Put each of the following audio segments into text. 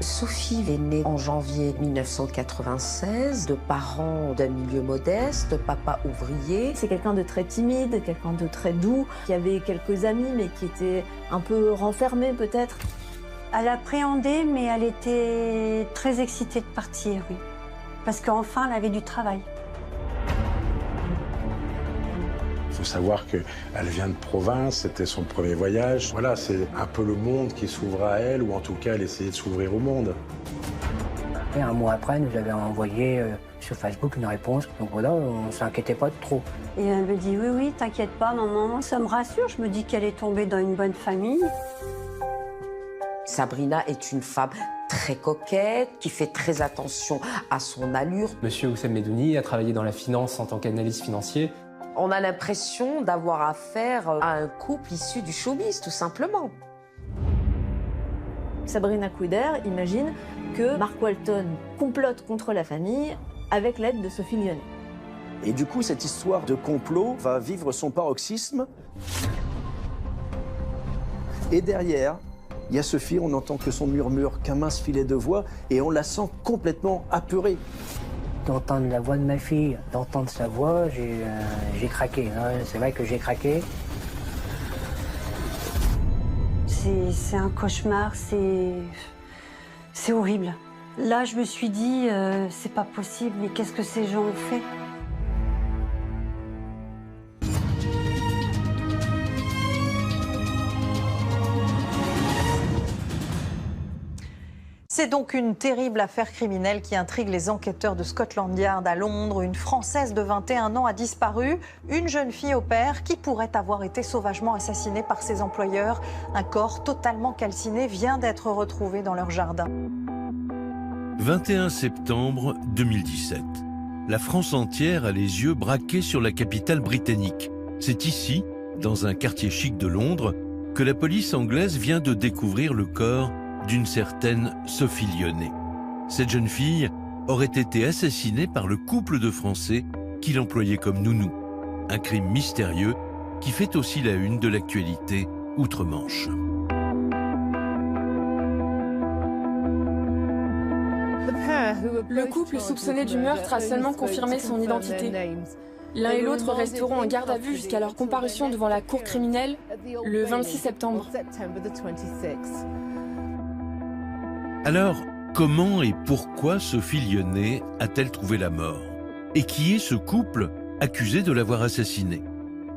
Sophie est née en janvier 1996, de parents d'un milieu modeste, papa ouvrier. C'est quelqu'un de très timide, quelqu'un de très doux, qui avait quelques amis mais qui était un peu renfermé peut-être. Elle appréhendait, mais elle était très excitée de partir, oui. Parce qu'enfin, elle avait du travail. Il faut savoir qu'elle vient de province, c'était son premier voyage. Voilà, c'est un peu le monde qui s'ouvre à elle, ou en tout cas, elle essayait de s'ouvrir au monde. Et un mois après, elle nous avait envoyé sur Facebook une réponse. Donc voilà, on ne s'inquiétait pas trop. Et elle me dit, oui, oui, t'inquiète pas, maman. Ça me rassure, je me dis qu'elle est tombée dans une bonne famille. Sabrina est une femme très coquette, qui fait très attention à son allure. Monsieur Oussem Medouni a travaillé dans la finance en tant qu'analyste financier. On a l'impression d'avoir affaire à un couple issu du showbiz, tout simplement. Sabrina Couder imagine que Mark Walton complote contre la famille avec l'aide de Sophie Lyonnais. Et du coup, cette histoire de complot va vivre son paroxysme. Et derrière, il y a Sophie, on n'entend que son murmure, qu'un mince filet de voix, et on la sent complètement apeurée. D'entendre la voix de ma fille, d'entendre sa voix, j'ai craqué. Hein. C'est vrai que j'ai craqué. C'est un cauchemar, c'est horrible. Là, je me suis dit, c'est pas possible, mais qu'est-ce que ces gens ont fait ? C'est donc une terrible affaire criminelle qui intrigue les enquêteurs de Scotland Yard à Londres. Une Française de 21 ans a disparu, une jeune fille au père qui pourrait avoir été sauvagement assassinée par ses employeurs. Un corps totalement calciné vient d'être retrouvé dans leur jardin. 21 septembre 2017. La France entière a les yeux braqués sur la capitale britannique. C'est ici, dans un quartier chic de Londres, que la police anglaise vient de découvrir le corps d'une certaine Sophie Lyonnais. Cette jeune fille aurait été assassinée par le couple de Français qui l'employait comme nounou. Un crime mystérieux qui fait aussi la une de l'actualité outre-Manche. Le couple soupçonné du meurtre a seulement confirmé son identité. L'un et l'autre resteront en garde à vue jusqu'à leur comparution devant la cour criminelle le 26 septembre. Alors, comment et pourquoi Sophie Lyonnais a-t-elle trouvé la mort? Et qui est ce couple accusé de l'avoir assassinée?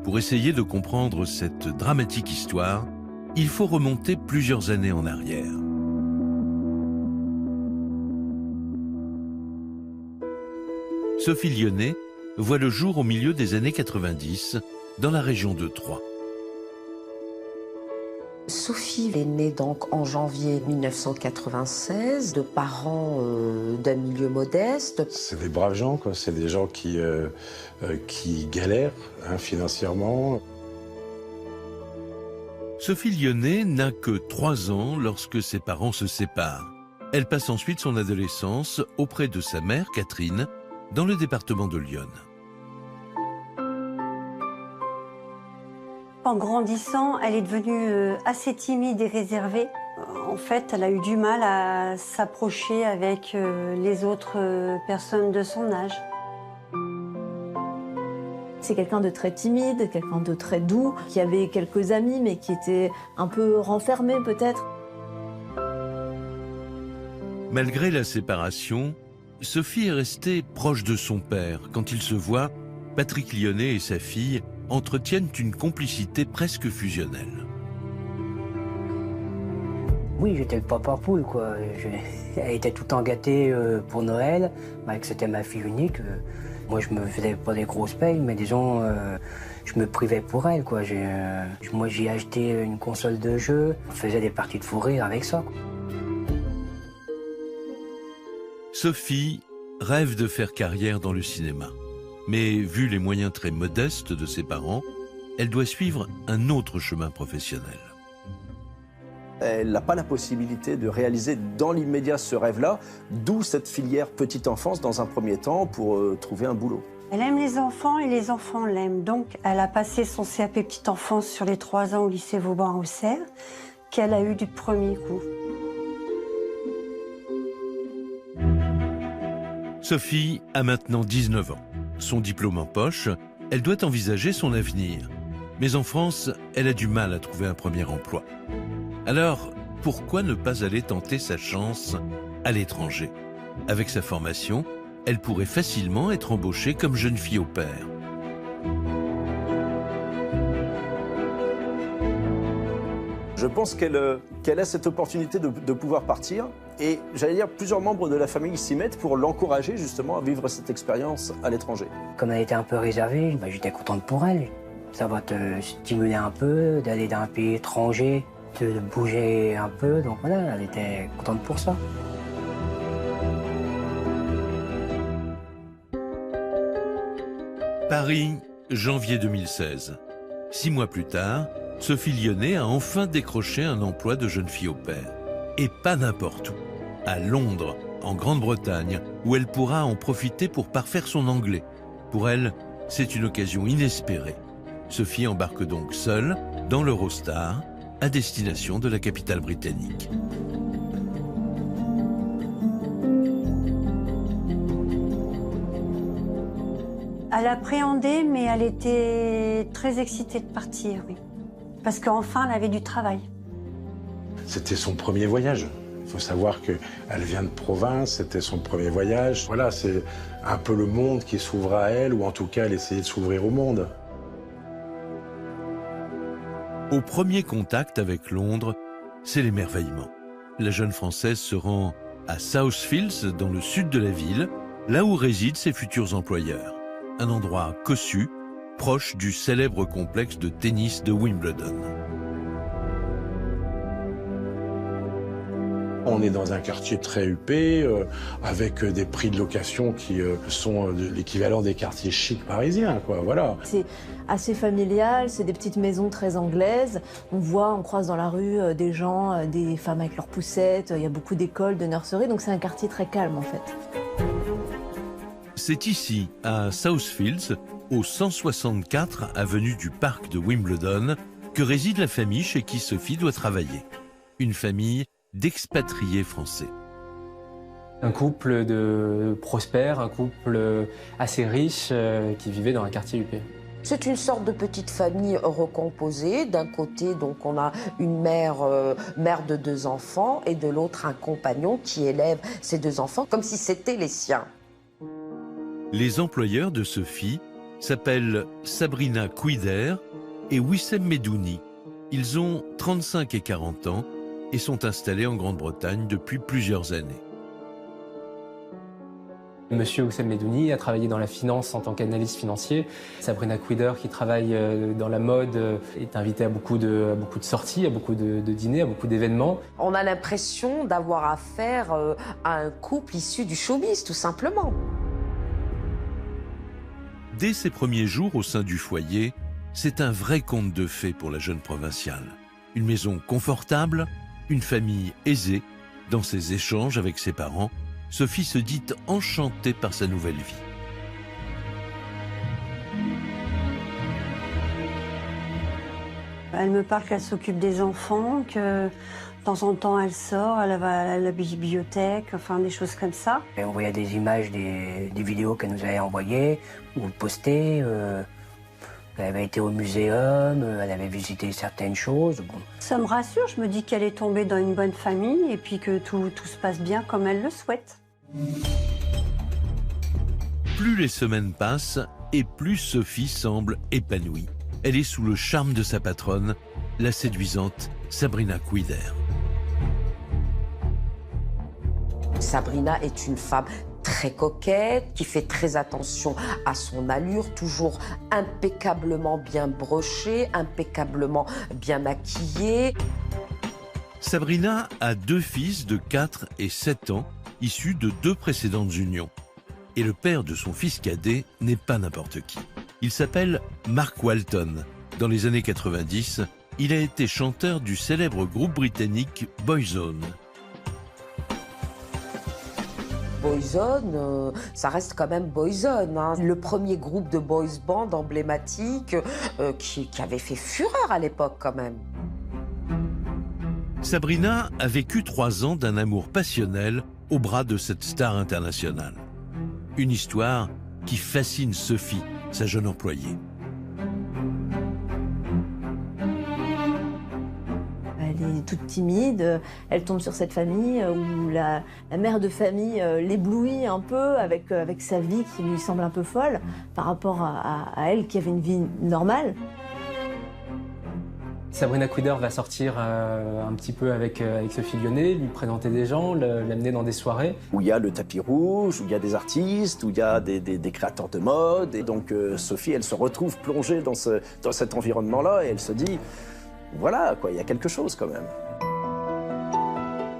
Pour essayer de comprendre cette dramatique histoire, il faut remonter plusieurs années en arrière. Sophie Lyonnais voit le jour au milieu des années 90 dans la région de Troyes. Sophie est née donc en janvier 1996, de parents d'un milieu modeste. C'est des braves gens, quoi. C'est des gens qui galèrent financièrement. Sophie Lyonnais n'a que 3 ans lorsque ses parents se séparent. Elle passe ensuite son adolescence auprès de sa mère, Catherine, dans le département de l'Yonne. En grandissant, elle est devenue assez timide et réservée. En fait, elle a eu du mal à s'approcher avec les autres personnes de son âge. C'est quelqu'un de très timide, quelqu'un de très doux, qui avait quelques amis mais qui était un peu renfermé peut-être. Malgré la séparation, Sophie est restée proche de son père. Quand ils se voient, Patrick Lyonnais et sa fille entretiennent une complicité presque fusionnelle. Oui, j'étais le papa poule, quoi. Elle était tout le temps gâtée pour Noël, que c'était ma fille unique. Moi, je me faisais pas des grosses payes, mais disons, je me privais pour elle, quoi. Moi, j'ai acheté une console de jeu, on faisait des parties de fou rire avec ça, quoi. Sophie rêve de faire carrière dans le cinéma. Mais vu les moyens très modestes de ses parents, elle doit suivre un autre chemin professionnel. Elle n'a pas la possibilité de réaliser dans l'immédiat ce rêve-là, d'où cette filière petite enfance dans un premier temps pour trouver un boulot. Elle aime les enfants et les enfants l'aiment. Donc, elle a passé son CAP petite enfance sur les 3 ans au lycée Vauban-Auxerre, qu'elle a eu du premier coup. Sophie a maintenant 19 ans. Son diplôme en poche, elle doit envisager son avenir. Mais en France, elle a du mal à trouver un premier emploi. Alors, pourquoi ne pas aller tenter sa chance à l'étranger? Avec sa formation, elle pourrait facilement être embauchée comme jeune fille au pair. Je pense qu'elle a cette opportunité de pouvoir partir et j'allais dire plusieurs membres de la famille s'y mettent pour l'encourager justement à vivre cette expérience à l'étranger. Comme elle était un peu réservée, j'étais contente pour elle. Ça va te stimuler un peu, d'aller dans un pays étranger, de bouger un peu, donc voilà, elle était contente pour ça. Paris, janvier 2016. 6 mois plus tard, Sophie Lyonnais a enfin décroché un emploi de jeune fille au pair. Et pas n'importe où. À Londres, en Grande-Bretagne, où elle pourra en profiter pour parfaire son anglais. Pour elle, c'est une occasion inespérée. Sophie embarque donc seule dans l'Eurostar, à destination de la capitale britannique. Elle appréhendait, mais elle était très excitée de partir, oui. Parce qu'enfin, elle avait du travail. C'était son premier voyage. Il faut savoir qu'elle vient de province, c'était son premier voyage. Voilà, c'est un peu le monde qui s'ouvre à elle, ou en tout cas, elle essayait de s'ouvrir au monde. Au premier contact avec Londres, c'est l'émerveillement. La jeune Française se rend à South Fields, dans le sud de la ville, là où résident ses futurs employeurs. Un endroit cossu, proche du célèbre complexe de tennis de Wimbledon. On est dans un quartier très huppé, avec des prix de location qui sont l'équivalent des quartiers chics parisiens, quoi, voilà. C'est assez familial, c'est des petites maisons très anglaises. On croise dans la rue des gens, des femmes avec leurs poussettes, il y a beaucoup d'écoles, de nurseries, donc c'est un quartier très calme en fait. C'est ici, à South Fields, au 164 avenue du Parc de Wimbledon, que réside la famille chez qui Sophie doit travailler. Une famille d'expatriés français. Un couple de prospères, un couple assez riche qui vivait dans un quartier huppé. C'est une sorte de petite famille recomposée. D'un côté, donc, on a une mère de 2 enfants, et de l'autre, un compagnon qui élève ses 2 enfants comme si c'était les siens. Les employeurs de Sophie s'appellent Sabrina Quider et Wissem Medouni. Ils ont 35 et 40 ans et sont installés en Grande-Bretagne depuis plusieurs années. Monsieur Wissem Medouni a travaillé dans la finance en tant qu'analyste financier. Sabrina Quider, qui travaille dans la mode, est invitée à beaucoup de sorties, à beaucoup de dîners, à beaucoup d'événements. On a l'impression d'avoir affaire à un couple issu du showbiz, tout simplement. Dès ses premiers jours au sein du foyer, c'est un vrai conte de fées pour la jeune provinciale. Une maison confortable, une famille aisée. Dans ses échanges avec ses parents, Sophie se dit enchantée par sa nouvelle vie. Elle me parle qu'elle s'occupe des enfants, que de temps en temps elle sort, elle va à la bibliothèque, enfin des choses comme ça. Et on voyait des images, des vidéos qu'elle nous avait envoyées ou postées. Elle avait été au muséum, elle avait visité certaines choses. Bon. Ça me rassure, je me dis qu'elle est tombée dans une bonne famille et puis que tout se passe bien comme elle le souhaite. Plus les semaines passent et plus Sophie semble épanouie. Elle est sous le charme de sa patronne, la séduisante Sabrina Quider. Sabrina est une femme très coquette, qui fait très attention à son allure, toujours impeccablement bien brochée, impeccablement bien maquillée. Sabrina a 2 fils de 4 et 7 ans, issus de 2 précédentes unions. Et le père de son fils cadet n'est pas n'importe qui. Il s'appelle Mark Walton. Dans les années 90, il a été chanteur du célèbre groupe britannique Boyzone. Boyzone, ça reste quand même Boyzone, hein. Le premier groupe de boys band emblématique qui avait fait fureur à l'époque quand même. Sabrina a vécu 3 ans d'un amour passionnel au bras de cette star internationale. Une histoire qui fascine Sophie, sa jeune employée. Elle est toute timide, elle tombe sur cette famille où la mère de famille l'éblouit un peu avec sa vie qui lui semble un peu folle par rapport à elle qui avait une vie normale. Sabrina Quider va sortir un petit peu avec Sophie Lyonnet, lui présenter des gens, l'amener dans des soirées. Où il y a le tapis rouge, où il y a des artistes, où il y a des créateurs de mode. Et donc Sophie, elle se retrouve plongée dans cet environnement-là et elle se dit, voilà, quoi, il y a quelque chose quand même.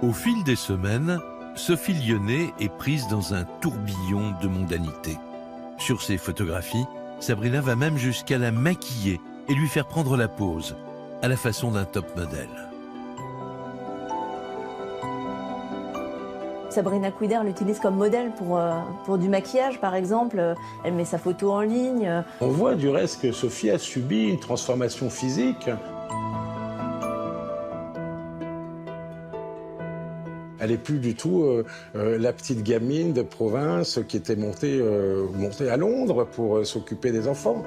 Au fil des semaines, Sophie Lyonnet est prise dans un tourbillon de mondanité. Sur ses photographies, Sabrina va même jusqu'à la maquiller et lui faire prendre la pose, à la façon d'un top modèle. Sabrina Quider l'utilise comme modèle pour du maquillage, par exemple. Elle met sa photo en ligne. On voit du reste que Sophie a subi une transformation physique. Elle n'est plus du tout la petite gamine de province qui était montée à Londres pour s'occuper des enfants.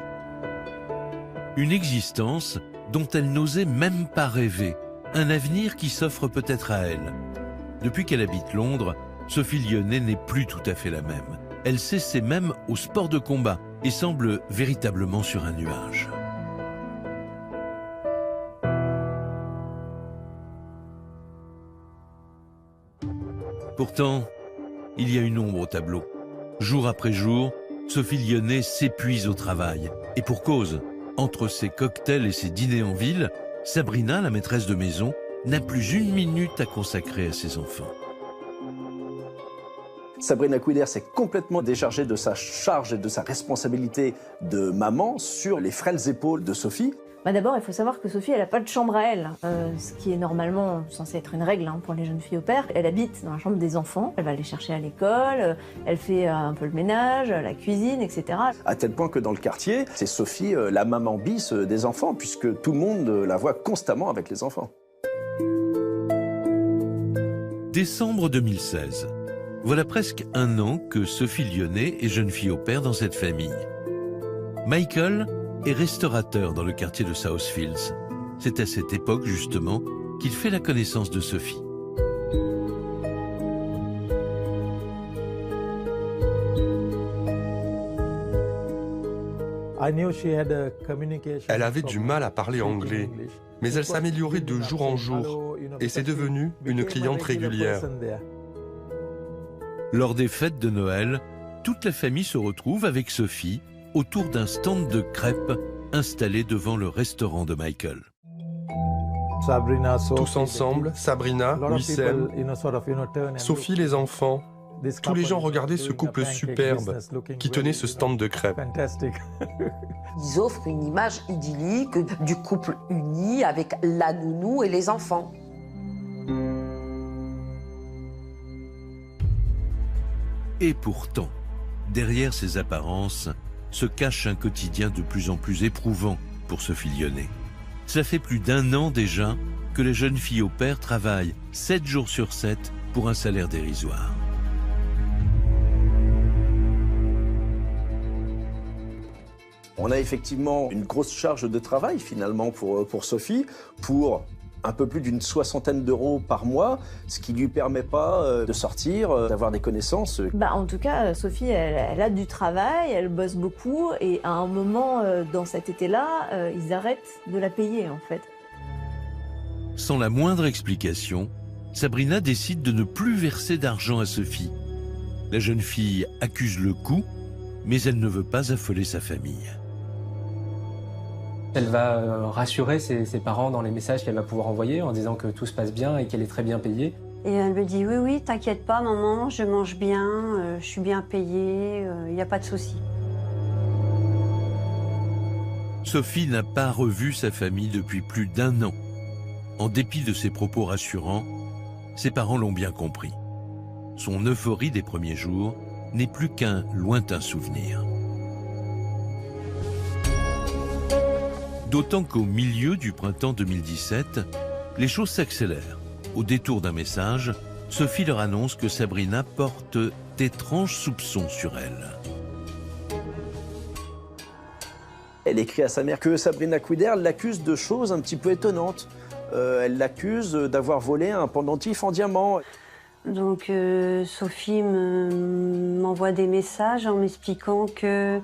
Une existence dont elle n'osait même pas rêver, un avenir qui s'offre peut-être à elle. Depuis qu'elle habite Londres, Sophie Lyonnet n'est plus tout à fait la même. Elle s'essaie même au sport de combat et semble véritablement sur un nuage. Pourtant, il y a une ombre au tableau. Jour après jour, Sophie Lyonnet s'épuise au travail. Et pour cause, entre ses cocktails et ses dîners en ville, Sabrina, la maîtresse de maison, n'a plus une minute à consacrer à ses enfants. Sabrina Quider s'est complètement déchargée de sa charge et de sa responsabilité de maman sur les frêles épaules de Sophie. D'abord, il faut savoir que Sophie, elle n'a pas de chambre à elle, ce qui est normalement censé être une règle pour les jeunes filles au pair. Elle habite dans la chambre des enfants, elle va les chercher à l'école, elle fait un peu le ménage, la cuisine, etc. À tel point que dans le quartier, c'est Sophie la maman bis des enfants, puisque tout le monde la voit constamment avec les enfants. Décembre 2016. Voilà presque un an que Sophie Lyonnet est jeune fille au pair dans cette famille. Michael est restaurateur dans le quartier de Southfields. C'est à cette époque, justement, qu'il fait la connaissance de Sophie. Elle avait du mal à parler anglais, mais elle s'améliorait de jour en jour et c'est devenu une cliente régulière. Lors des fêtes de Noël, toute la famille se retrouve avec Sophie autour d'un stand de crêpes installé devant le restaurant de Michael. Tous ensemble, Sabrina, Wissem, Sophie les enfants, tous les gens regardaient ce couple superbe qui tenait ce stand de crêpes. Ils offrent une image idyllique du couple uni avec la nounou et les enfants. Et pourtant, derrière ces apparences, se cache un quotidien de plus en plus éprouvant pour Sophie Lyonnet. Ça fait plus d'un an déjà que les jeunes filles au pair travaillent 7 jours sur 7 pour un salaire dérisoire. On a effectivement une grosse charge de travail finalement pour Sophie, pour un peu plus d'une 60aine d'euros par mois, ce qui ne lui permet pas de sortir, d'avoir des connaissances. En tout cas, Sophie, elle a du travail, elle bosse beaucoup et à un moment dans cet été-là, ils arrêtent de la payer en fait. Sans la moindre explication, Sabrina décide de ne plus verser d'argent à Sophie. La jeune fille accuse le coup, mais elle ne veut pas affoler sa famille. Elle va rassurer ses parents dans les messages qu'elle va pouvoir envoyer en disant que tout se passe bien et qu'elle est très bien payée. Et elle me dit oui, t'inquiète pas maman, je mange bien, je suis bien payée, il n'y a pas de souci. Sophie n'a pas revu sa famille depuis plus d'un an. En dépit de ses propos rassurants, ses parents l'ont bien compris. Son euphorie des premiers jours n'est plus qu'un lointain souvenir. D'autant qu'au milieu du printemps 2017, les choses s'accélèrent. Au détour d'un message, Sophie leur annonce que Sabrina porte d'étranges soupçons sur elle. Elle écrit à sa mère que Sabrina Quider l'accuse de choses un petit peu étonnantes. Elle l'accuse d'avoir volé un pendentif en diamant. Donc Sophie m'envoie des messages en m'expliquant que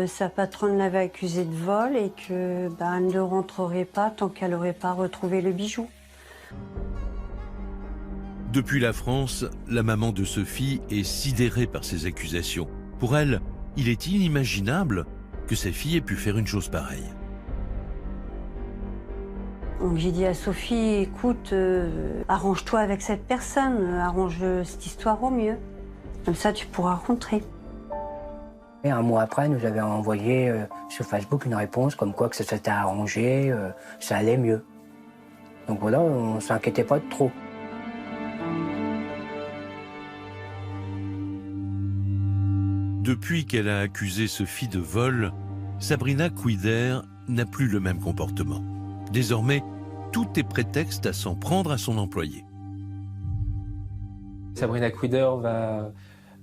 sa patronne l'avait accusée de vol et que elle ne rentrerait pas tant qu'elle n'aurait pas retrouvé le bijou. Depuis la France, la maman de Sophie est sidérée par ces accusations. Pour elle, il est inimaginable que sa fille ait pu faire une chose pareille. Donc j'ai dit à Sophie, écoute, arrange-toi avec cette personne, arrange cette histoire au mieux. Comme ça, tu pourras rentrer. Et un mois après, nous avait envoyé sur Facebook une réponse comme quoi que ça s'était arrangé, ça allait mieux. Donc voilà, on ne s'inquiétait pas de trop. Depuis qu'elle a accusé Sophie de vol, Sabrina Quider n'a plus le même comportement. Désormais, tout est prétexte à s'en prendre à son employé. Sabrina Quider va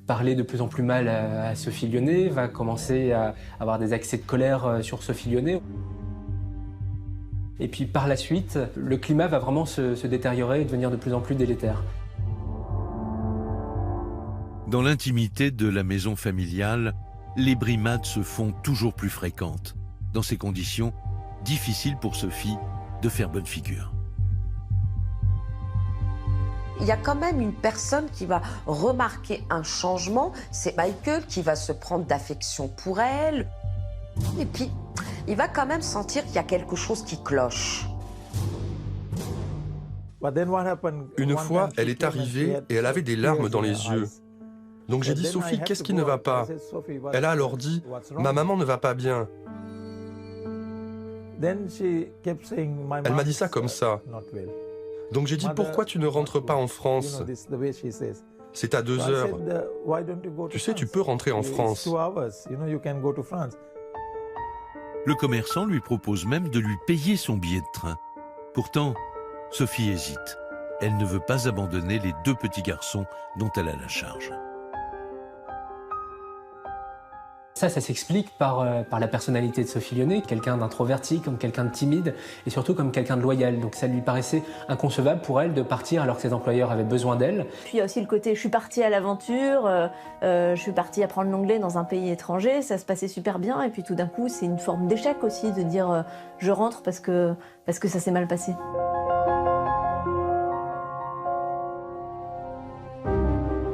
parler de plus en plus mal à Sophie Lyonnais, va commencer à avoir des accès de colère sur Sophie Lyonnais. Et puis par la suite, le climat va vraiment se détériorer et devenir de plus en plus délétère. Dans l'intimité de la maison familiale, les brimades se font toujours plus fréquentes. Dans ces conditions, difficile pour Sophie de faire bonne figure. Il y a quand même une personne qui va remarquer un changement, c'est Michael qui va se prendre d'affection pour elle. Et puis, il va quand même sentir qu'il y a quelque chose qui cloche. Une fois, elle est arrivée et elle avait des larmes dans les yeux. Donc j'ai dit, Sophie, qu'est-ce qui ne va pas? Elle a alors dit, ma maman ne va pas bien. Elle m'a dit ça comme ça. Donc j'ai dit, pourquoi tu ne rentres pas en France? C'est à 2 heures. Tu sais, tu peux rentrer en France. Le commerçant lui propose même de lui payer son billet de train. Pourtant, Sophie hésite. Elle ne veut pas abandonner les 2 petits garçons dont elle a la charge. Ça s'explique par la personnalité de Sophie Lyonnais, quelqu'un d'introverti, comme quelqu'un de timide et surtout comme quelqu'un de loyal. Donc ça lui paraissait inconcevable pour elle de partir alors que ses employeurs avaient besoin d'elle. Puis il y a aussi le côté, je suis partie à l'aventure, je suis partie apprendre l'anglais dans un pays étranger, ça se passait super bien et puis tout d'un coup c'est une forme d'échec aussi de dire je rentre parce que ça s'est mal passé.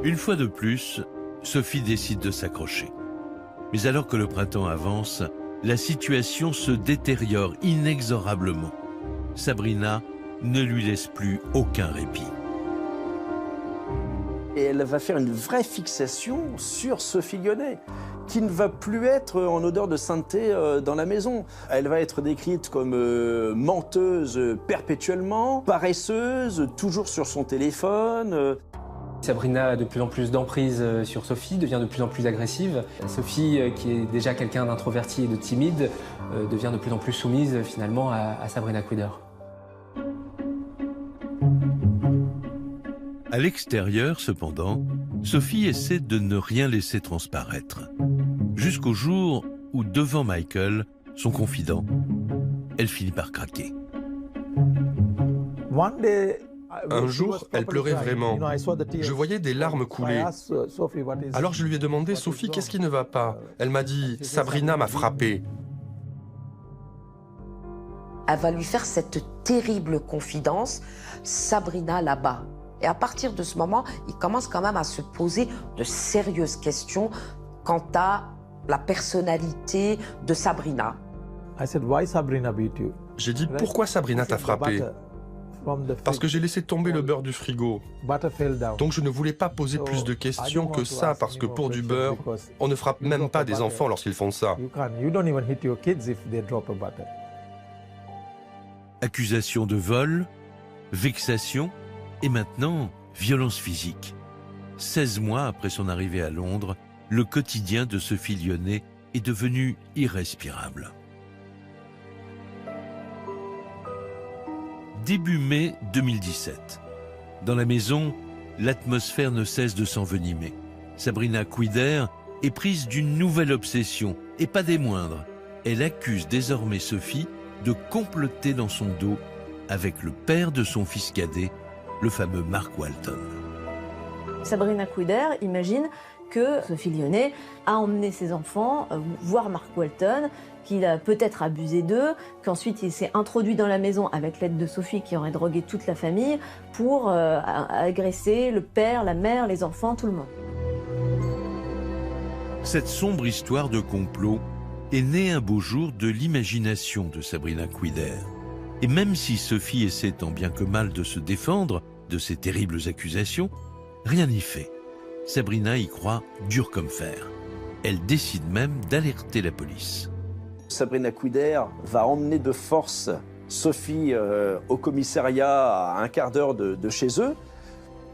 Une fois de plus, Sophie décide de s'accrocher. Mais alors que le printemps avance, la situation se détériore inexorablement. Sabrina ne lui laisse plus aucun répit. Et elle va faire une vraie fixation sur Sophie Lyonnais, qui ne va plus être en odeur de sainteté dans la maison. Elle va être décrite comme menteuse perpétuellement, paresseuse, toujours sur son téléphone. Sabrina a de plus en plus d'emprise sur Sophie, devient de plus en plus agressive. Sophie, qui est déjà quelqu'un d'introverti et de timide, devient de plus en plus soumise finalement à Sabrina Quider. À l'extérieur, cependant, Sophie essaie de ne rien laisser transparaître. Jusqu'au jour où, devant Michael, son confident, elle finit par craquer. Un jour, elle pleurait vraiment. Je voyais des larmes couler. Alors je lui ai demandé, Sophie, qu'est-ce qui ne va pas? Elle m'a dit, Sabrina m'a frappé. Elle va lui faire cette terrible confidence, Sabrina là-bas. Et à partir de ce moment, il commence quand même à se poser de sérieuses questions quant à la personnalité de Sabrina. J'ai dit, pourquoi Sabrina t'a frappé? Parce que j'ai laissé tomber le beurre du frigo. Donc je ne voulais pas poser plus de questions que ça, parce que pour du beurre, on ne frappe même pas des enfants lorsqu'ils font ça. Accusation de vol, vexation et maintenant violence physique. 16 mois après son arrivée à Londres, le quotidien de Sophie Lyonnais est devenu irrespirable. Début mai 2017. Dans la maison, l'atmosphère ne cesse de s'envenimer. Sabrina Kouider est prise d'une nouvelle obsession, et pas des moindres. Elle accuse désormais Sophie de comploter dans son dos avec le père de son fils cadet, le fameux Mark Walton. Sabrina Kouider imagine que Sophie Lyonnais a emmené ses enfants voir Mark Walton, qu'il a peut-être abusé d'eux, qu'ensuite il s'est introduit dans la maison avec l'aide de Sophie qui aurait drogué toute la famille pour agresser le père, la mère, les enfants, tout le monde. Cette sombre histoire de complot est née un beau jour de l'imagination de Sabrina Kouider. Et même si Sophie essaie tant bien que mal de se défendre de ces terribles accusations, rien n'y fait. Sabrina y croit dur comme fer. Elle décide même d'alerter la police. Sabrina Kouider va emmener de force Sophie au commissariat à un quart d'heure de chez eux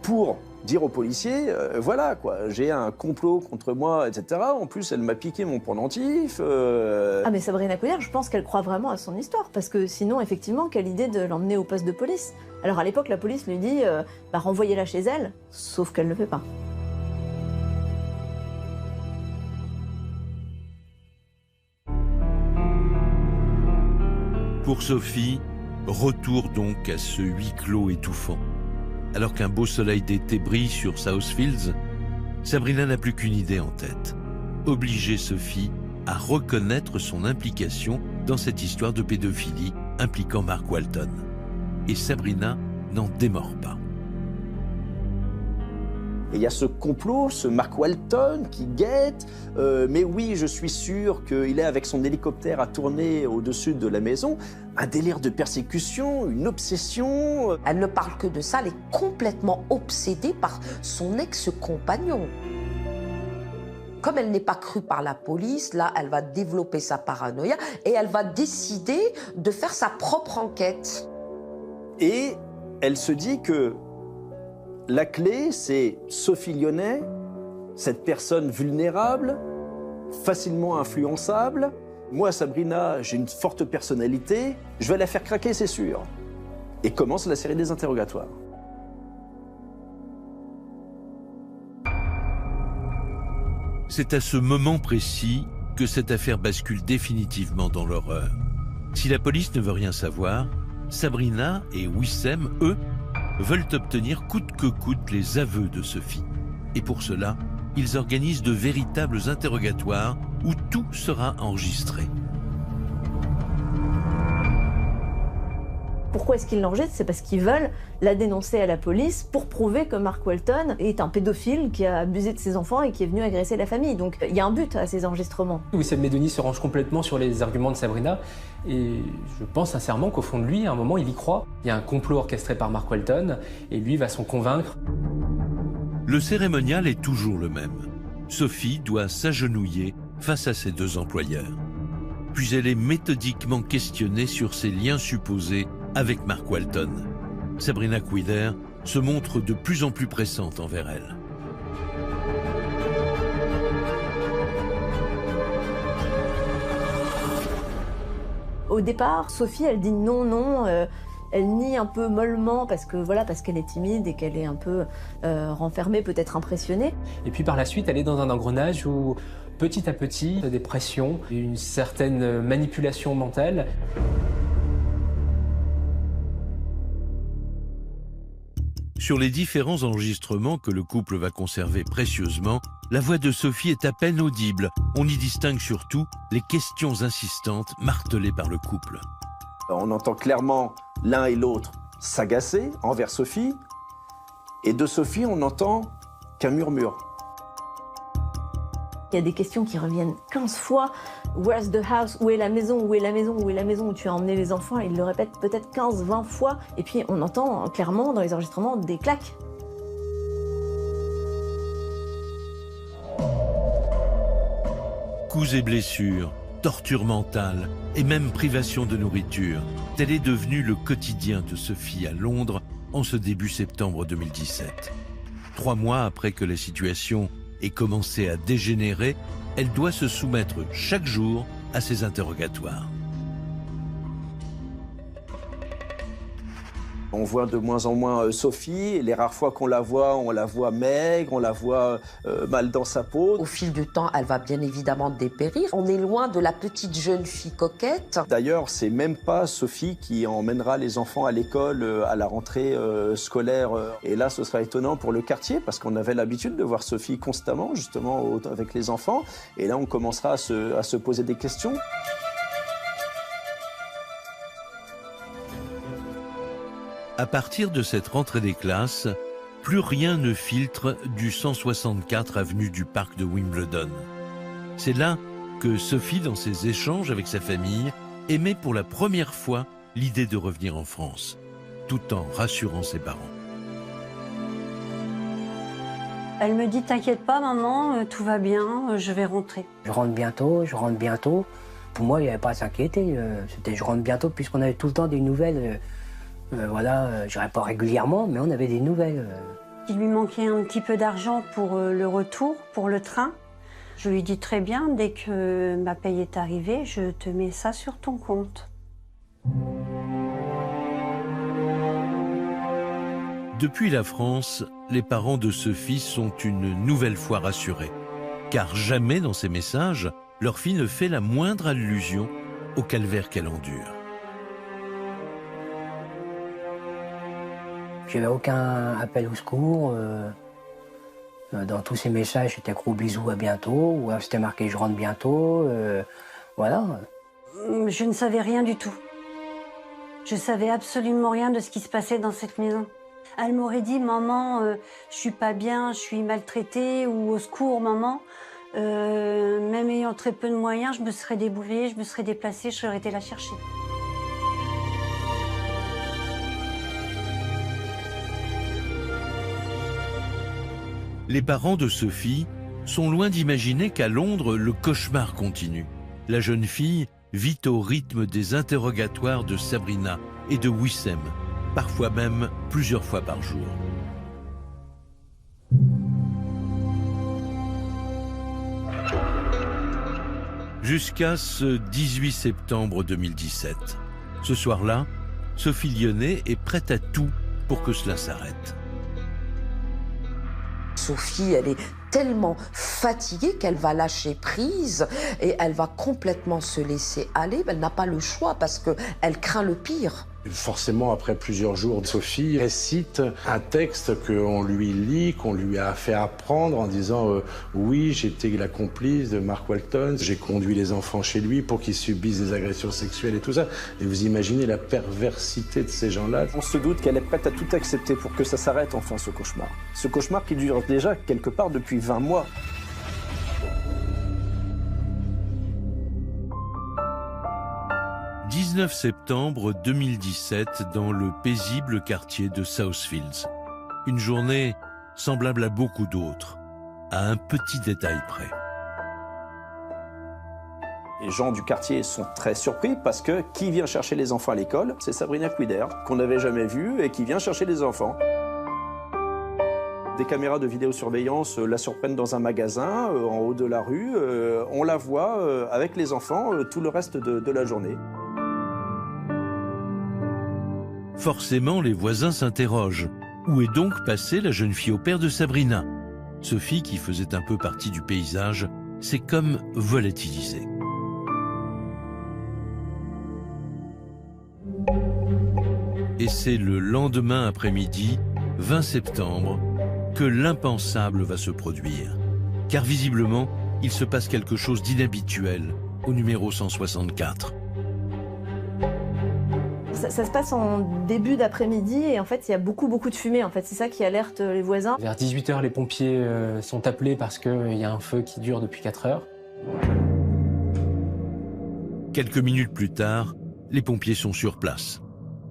pour dire aux policiers, voilà quoi, j'ai un complot contre moi, etc. En plus, elle m'a piqué mon pendentif. Ah mais Sabrina Kouider, je pense qu'elle croit vraiment à son histoire, parce que sinon, effectivement, quelle idée de l'emmener au poste de police. Alors à l'époque, la police lui dit, renvoyez-la chez elle, sauf qu'elle ne le fait pas. Pour Sophie, retour donc à ce huis clos étouffant. Alors qu'un beau soleil d'été brille sur Southfields, Sabrina n'a plus qu'une idée en tête. Obliger Sophie à reconnaître son implication dans cette histoire de pédophilie impliquant Mark Walton. Et Sabrina n'en démord pas. Et il y a ce complot, ce Mark Walton qui guette. Mais oui, je suis sûr qu'il est avec son hélicoptère à tourner au-dessus de la maison. Un délire de persécution, une obsession. Elle ne parle que de ça, elle est complètement obsédée par son ex-compagnon. Comme elle n'est pas crue par la police, là, elle va développer sa paranoïa et elle va décider de faire sa propre enquête. Et elle se dit que la clé, c'est Sophie Lyonnais, cette personne vulnérable, facilement influençable. Moi, Sabrina, j'ai une forte personnalité, je vais la faire craquer, c'est sûr. Et commence la série des interrogatoires. C'est à ce moment précis que cette affaire bascule définitivement dans l'horreur. Si la police ne veut rien savoir, Sabrina et Wissem, eux, veulent obtenir coûte que coûte les aveux de Sophie. Et pour cela, ils organisent de véritables interrogatoires où tout sera enregistré. Pourquoi est-ce qu'ils l'enregistrent? C'est parce qu'ils veulent la dénoncer à la police pour prouver que Mark Walton est un pédophile qui a abusé de ses enfants et qui est venu agresser la famille. Donc il y a un but à ces enregistrements. Wissem Medoni se range complètement sur les arguments de Sabrina et je pense sincèrement qu'au fond de lui, à un moment, il y croit. Il y a un complot orchestré par Mark Walton et lui va s'en convaincre. Le cérémonial est toujours le même. Sophie doit s'agenouiller face à ses deux employeurs. Puis elle est méthodiquement questionnée sur ses liens supposés avec Mark Walton. Sabrina Kouider se montre de plus en plus pressante envers elle. Au départ, Sophie, elle dit non, elle nie un peu mollement parce qu'elle est timide et qu'elle est un peu renfermée, peut-être impressionnée. Et puis par la suite, elle est dans un engrenage où petit à petit, des pressions, une certaine manipulation mentale. Sur les différents enregistrements que le couple va conserver précieusement, la voix de Sophie est à peine audible. On y distingue surtout les questions insistantes martelées par le couple. On entend clairement l'un et l'autre s'agacer envers Sophie. Et de Sophie, on n'entend qu'un murmure. Il y a des questions qui reviennent 15 fois. Where's the house? Où est la maison? Où est la maison? Où est la maison où tu as emmené les enfants? Il le répète peut-être 15, 20 fois. Et puis on entend clairement dans les enregistrements des claques. Coups et blessures, torture mentale et même privation de nourriture. Tel est devenu le quotidien de Sophie à Londres en ce début septembre 2017. 3 mois après que la situation ait commencé à dégénérer, elle doit se soumettre chaque jour à ces interrogatoires. On voit de moins en moins Sophie. Et les rares fois qu'on la voit maigre, on la voit mal dans sa peau. Au fil du temps, elle va bien évidemment dépérir. On est loin de la petite jeune fille coquette. D'ailleurs, c'est même pas Sophie qui emmènera les enfants à l'école à la rentrée scolaire. Et là, ce sera étonnant pour le quartier parce qu'on avait l'habitude de voir Sophie constamment, justement, avec les enfants. Et là, on commencera à se poser des questions. À partir de cette rentrée des classes, plus rien ne filtre du 164 avenue du Parc de Wimbledon. C'est là que Sophie, dans ses échanges avec sa famille, émet pour la première fois l'idée de revenir en France, tout en rassurant ses parents. Elle me dit « T'inquiète pas maman, tout va bien, je vais rentrer ». Je rentre bientôt, je rentre bientôt. Pour moi, il n'y avait pas à s'inquiéter. C'était je rentre bientôt puisqu'on avait tout le temps des nouvelles. Voilà, je dirais pas régulièrement, mais on avait des nouvelles. Il lui manquait un petit peu d'argent pour le retour, pour le train. Je lui dis très bien, dès que ma paye est arrivée, je te mets ça sur ton compte. Depuis la France, les parents de Sophie sont une nouvelle fois rassurés. Car jamais dans ses messages, leur fille ne fait la moindre allusion au calvaire qu'elle endure. J'avais aucun appel au secours. Dans tous ces messages, c'était gros bisous, à bientôt. Ou c'était marqué je rentre bientôt. Voilà. Je ne savais rien du tout. Je savais absolument rien de ce qui se passait dans cette maison. Elle m'aurait dit, maman, je suis pas bien, je suis maltraitée, ou au secours, maman. Même ayant très peu de moyens, je me serais débrouillée, je me serais déplacée, je serais été la chercher. Les parents de Sophie sont loin d'imaginer qu'à Londres, le cauchemar continue. La jeune fille vit au rythme des interrogatoires de Sabrina et de Wissem, parfois même plusieurs fois par jour. Jusqu'à ce 18 septembre 2017. Ce soir-là, Sophie Lyonnais est prête à tout pour que cela s'arrête. Sophie, elle est tellement fatiguée qu'elle va lâcher prise et elle va complètement se laisser aller. Elle n'a pas le choix parce qu'elle craint le pire. Forcément, après plusieurs jours, Sophie récite un texte qu'on lui lit, qu'on lui a fait apprendre en disant oui, j'étais la complice de Mark Walton, j'ai conduit les enfants chez lui pour qu'ils subissent des agressions sexuelles et tout ça. Et vous imaginez la perversité de ces gens-là. On se doute qu'elle est prête à tout accepter pour que ça s'arrête enfin, ce cauchemar. Ce cauchemar qui dure déjà quelque part depuis 20 mois. « 19 septembre 2017 dans le paisible quartier de Southfields. Une journée semblable à beaucoup d'autres, à un petit détail près. Les gens du quartier sont très surpris parce que qui vient chercher les enfants à l'école? C'est Sabrina Quider, qu'on n'avait jamais vue et qui vient chercher les enfants. Des caméras de vidéosurveillance la surprennent dans un magasin, en haut de la rue. On la voit avec les enfants tout le reste de la journée. Forcément, les voisins s'interrogent. Où est donc passée la jeune fille au père de Sabrina? Sophie, qui faisait un peu partie du paysage, s'est comme volatilisée. Et c'est le lendemain après-midi, 20 septembre, que l'impensable va se produire. Car visiblement, il se passe quelque chose d'inhabituel au numéro 164. Ça se passe en début d'après-midi et en fait il y a beaucoup de fumée. En fait, c'est ça qui alerte les voisins. Vers 18 h, les pompiers sont appelés parce qu'il y a un feu qui dure depuis 4 heures. Quelques minutes plus tard, les pompiers sont sur place.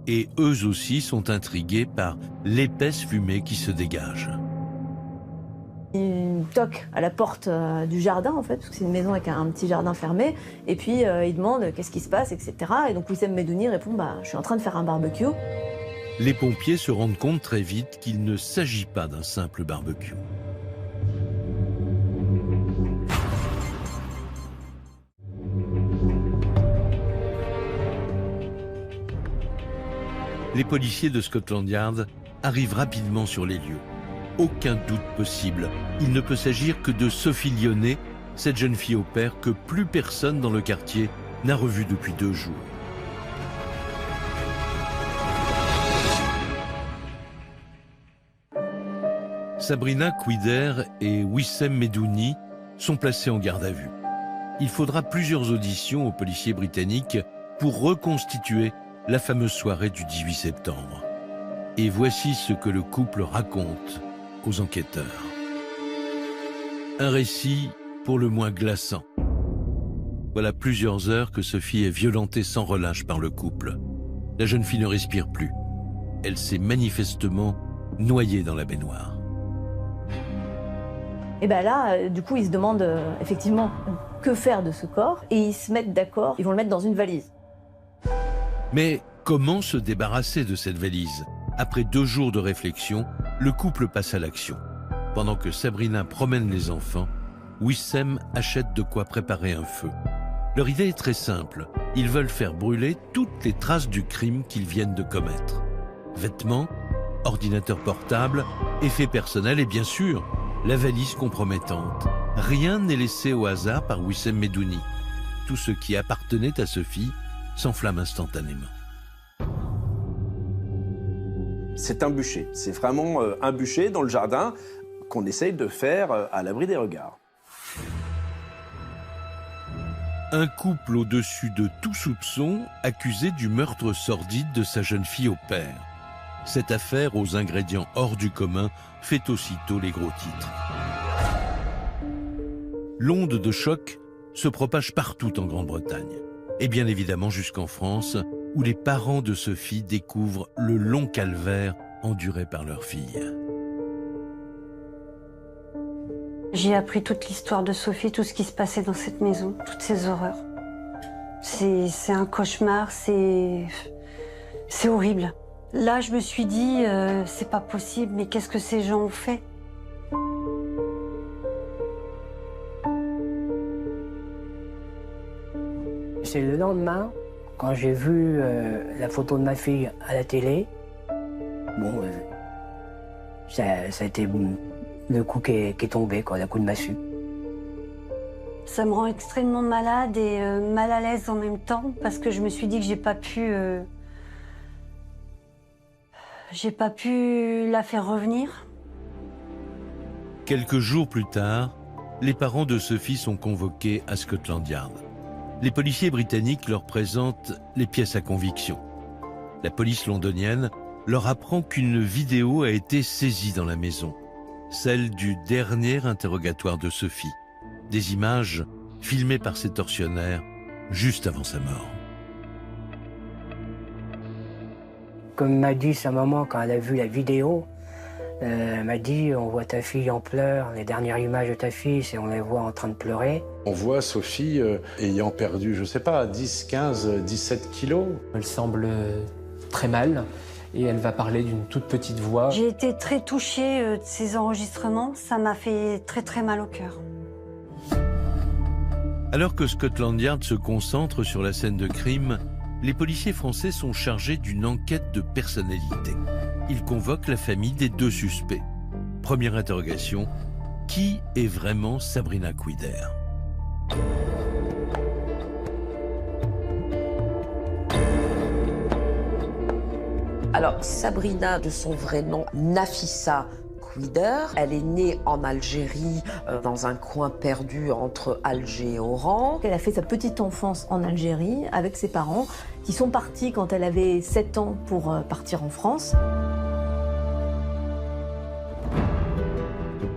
Et eux aussi sont intrigués par l'épaisse fumée qui se dégage. Ils toquent à la porte du jardin, en fait, parce que c'est une maison avec un petit jardin fermé. Et puis, ils demandent qu'est-ce qui se passe, etc. Et donc, Wissem Medouni répond je suis en train de faire un barbecue. Les pompiers se rendent compte très vite qu'il ne s'agit pas d'un simple barbecue. Les policiers de Scotland Yard arrivent rapidement sur les lieux. Aucun doute possible, il ne peut s'agir que de Sophie Lyonnais, cette jeune fille au père que plus personne dans le quartier n'a revue depuis 2 jours. Sabrina Quider et Wissem Medouni sont placés en garde à vue. Il faudra plusieurs auditions aux policiers britanniques pour reconstituer la fameuse soirée du 18 septembre. Et voici ce que le couple raconte aux enquêteurs. Un récit pour le moins glaçant. Voilà plusieurs heures que Sophie est violentée sans relâche par le couple. La jeune fille ne respire plus. Elle s'est manifestement noyée dans la baignoire. Et bien là, du coup, ils se demandent effectivement que faire de ce corps et ils se mettent d'accord, ils vont le mettre dans une valise. Mais comment se débarrasser de cette valise? Après 2 jours de réflexion, le couple passe à l'action. Pendant que Sabrina promène les enfants, Wissem achète de quoi préparer un feu. Leur idée est très simple. Ils veulent faire brûler toutes les traces du crime qu'ils viennent de commettre. Vêtements, ordinateur portable, effets personnels et bien sûr, la valise compromettante. Rien n'est laissé au hasard par Wissem Medouni. Tout ce qui appartenait à Sophie s'enflamme instantanément. C'est un bûcher. C'est vraiment un bûcher dans le jardin qu'on essaye de faire à l'abri des regards. Un couple au-dessus de tout soupçon, accusé du meurtre sordide de sa jeune fille au père. Cette affaire aux ingrédients hors du commun fait aussitôt les gros titres. L'onde de choc se propage partout en Grande-Bretagne. Et bien évidemment jusqu'en France, où les parents de Sophie découvrent le long calvaire enduré par leur fille. J'ai appris toute l'histoire de Sophie, tout ce qui se passait dans cette maison, toutes ces horreurs. C'est un cauchemar, c'est horrible. Là, je me suis dit, c'est pas possible, mais qu'est-ce que ces gens ont fait? C'est le lendemain, quand j'ai vu la photo de ma fille à la télé, bon, ça a été le coup qui est tombé, quoi, le coup de massue. Ça me rend extrêmement malade et mal à l'aise en même temps, parce que je me suis dit que j'ai pas pu la faire revenir. Quelques jours plus tard, les parents de Sophie sont convoqués à Scotland Yard. Les policiers britanniques leur présentent les pièces à conviction. La police londonienne leur apprend qu'une vidéo a été saisie dans la maison, celle du dernier interrogatoire de Sophie. Des images filmées par ses tortionnaires juste avant sa mort. Comme m'a dit sa maman quand elle a vu la vidéo, elle m'a dit, on voit ta fille en pleurs, les dernières images de ta fille, c'est on la voit en train de pleurer. On voit Sophie ayant perdu, je sais pas, 10, 15, 17 kilos. Elle semble très mal et elle va parler d'une toute petite voix. J'ai été très touchée de ces enregistrements, ça m'a fait très très mal au cœur. Alors que Scotland Yard se concentre sur la scène de crime, les policiers français sont chargés d'une enquête de personnalité. Ils convoquent la famille des 2 suspects. Première interrogation, qui est vraiment Sabrina Quider? Alors, Sabrina, de son vrai nom, Nafissa Quider, elle est née en Algérie, dans un coin perdu entre Alger et Oran. Elle a fait sa petite enfance en Algérie avec ses parents qui sont partis quand elle avait 7 ans pour partir en France.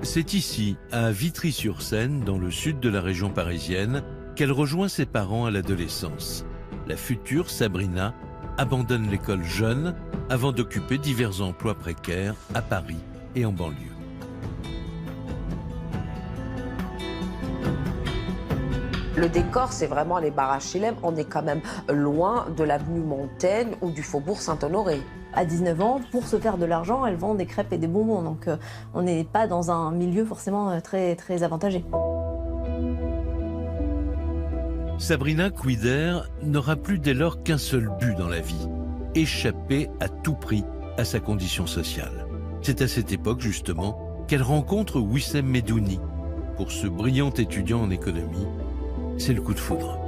C'est ici, à Vitry-sur-Seine, dans le sud de la région parisienne, qu'elle rejoint ses parents à l'adolescence. La future Sabrina abandonne l'école jeune avant d'occuper divers emplois précaires à Paris et en banlieue. Le décor, c'est vraiment les bars HLM. On est quand même loin de l'avenue Montaigne ou du faubourg Saint-Honoré. À 19 ans, pour se faire de l'argent, elle vend des crêpes et des bonbons. Donc on n'est pas dans un milieu forcément très, très avantagé. Sabrina Quider n'aura plus dès lors qu'un seul but dans la vie, échapper à tout prix à sa condition sociale. C'est à cette époque, justement, qu'elle rencontre Wissem Medouni. Pour ce brillant étudiant en économie, c'est le coup de foudre.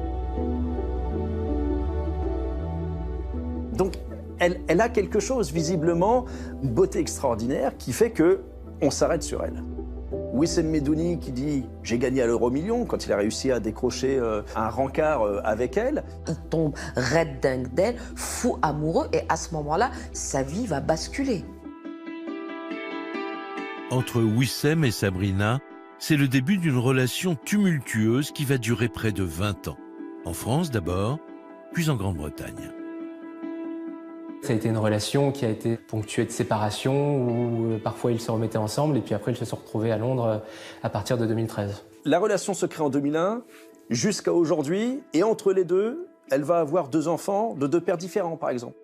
Donc, elle a quelque chose, visiblement, une beauté extraordinaire qui fait qu'on s'arrête sur elle. Wissem Medouni qui dit « j'ai gagné à l'euro-million » quand il a réussi à décrocher un rencard avec elle. Il tombe raide dingue d'elle, fou amoureux, et à ce moment-là, sa vie va basculer. Entre Wissem et Sabrina, c'est le début d'une relation tumultueuse qui va durer près de 20 ans. En France d'abord, puis en Grande-Bretagne. Ça a été une relation qui a été ponctuée de séparation, où parfois ils se remettaient ensemble, et puis après ils se sont retrouvés à Londres à partir de 2013. La relation se crée en 2001, jusqu'à aujourd'hui, et entre les deux, elle va avoir 2 enfants de 2 pères différents, par exemple.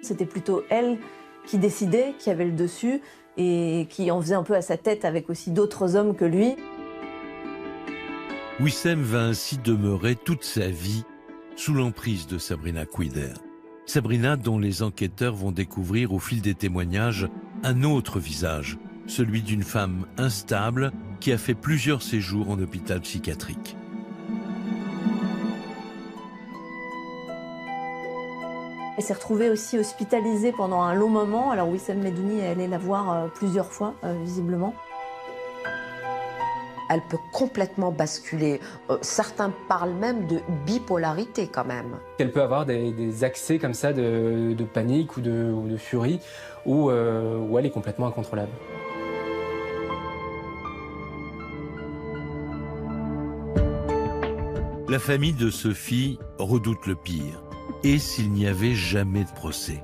C'était plutôt elle qui décidait, qui avait le dessus, et qui en faisait un peu à sa tête avec aussi d'autres hommes que lui. Wissem va ainsi demeurer toute sa vie sous l'emprise de Sabrina Kouider. Sabrina dont les enquêteurs vont découvrir au fil des témoignages un autre visage, celui d'une femme instable qui a fait plusieurs séjours en hôpital psychiatrique. Elle s'est retrouvée aussi hospitalisée pendant un long moment. Alors Wissem Medouni est allé la voir plusieurs fois, visiblement. Elle peut complètement basculer. Certains parlent même de bipolarité quand même. Elle peut avoir des accès comme ça de panique ou de furie où elle est complètement incontrôlable. La famille de Sophie redoute le pire. Et s'il n'y avait jamais de procès.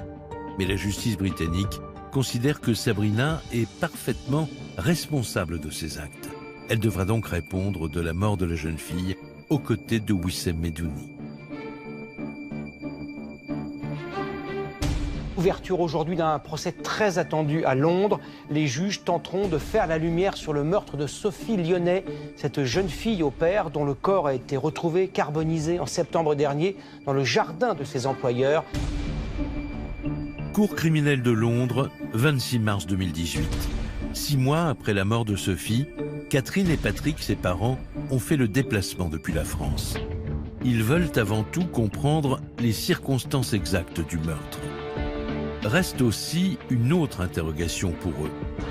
Mais la justice britannique considère que Sabrina est parfaitement responsable de ses actes. Elle devra donc répondre de la mort de la jeune fille aux côtés de Wissem Medouni. Ouverture aujourd'hui d'un procès très attendu à Londres. Les juges tenteront de faire la lumière sur le meurtre de Sophie Lyonnais, cette jeune fille au père dont le corps a été retrouvé carbonisé en septembre dernier dans le jardin de ses employeurs. Cour criminelle de Londres, 26 mars 2018. 6 mois après la mort de Sophie, Catherine et Patrick, ses parents, ont fait le déplacement depuis la France. Ils veulent avant tout comprendre les circonstances exactes du meurtre. Reste aussi une autre interrogation pour eux.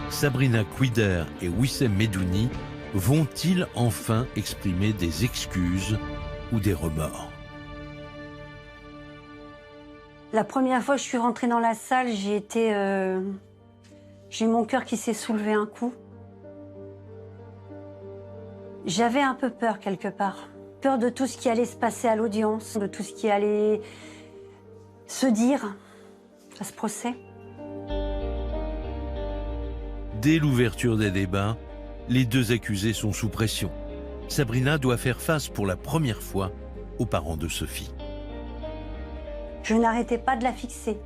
Sabrina Kouider et Wissem Medouni vont-ils enfin exprimer des excuses ou des remords? La première fois que je suis rentrée dans la salle, j'ai mon cœur qui s'est soulevé un coup. J'avais un peu peur quelque part. Peur de tout ce qui allait se passer à l'audience, de tout ce qui allait se dire à ce procès. Dès l'ouverture des débats, les 2 accusés sont sous pression. Sabrina doit faire face pour la première fois aux parents de Sophie. Je n'arrêtais pas de la fixer.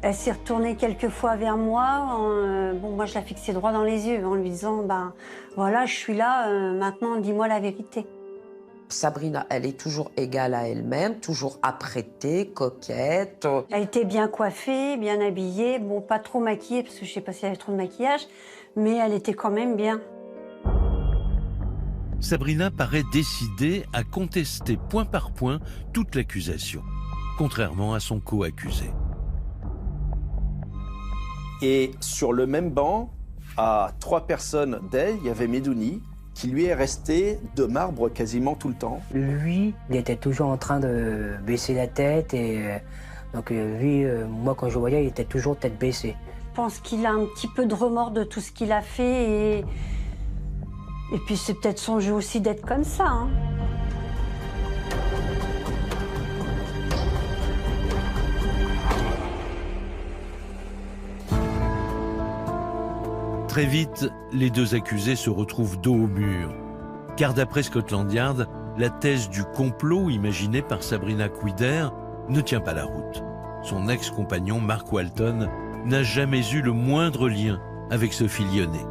Elle s'est retournée quelques fois vers moi. Moi, je la fixais droit dans les yeux en lui disant voilà, je suis là, maintenant, dis-moi la vérité. Sabrina, elle est toujours égale à elle-même, toujours apprêtée, coquette. Elle était bien coiffée, bien habillée, pas trop maquillée, parce que je ne sais pas si elle avait trop de maquillage, mais elle était quand même bien. Sabrina paraît décidée à contester point par point toute l'accusation, contrairement à son co-accusé. Et sur le même banc, à 3 personnes d'elle, il y avait Medouni, qui lui est resté de marbre quasiment tout le temps. Lui, il était toujours en train de baisser la tête et donc lui, moi quand je le voyais, il était toujours tête baissée. Je pense qu'il a un petit peu de remords de tout ce qu'il a fait et puis c'est peut-être son jeu aussi d'être comme ça. Hein. Très vite, les 2 accusés se retrouvent dos au mur. Car d'après Scotland Yard, la thèse du complot imaginé par Sabrina Kouider ne tient pas la route. Son ex-compagnon Mark Walton n'a jamais eu le moindre lien avec Sophie Lyonnais.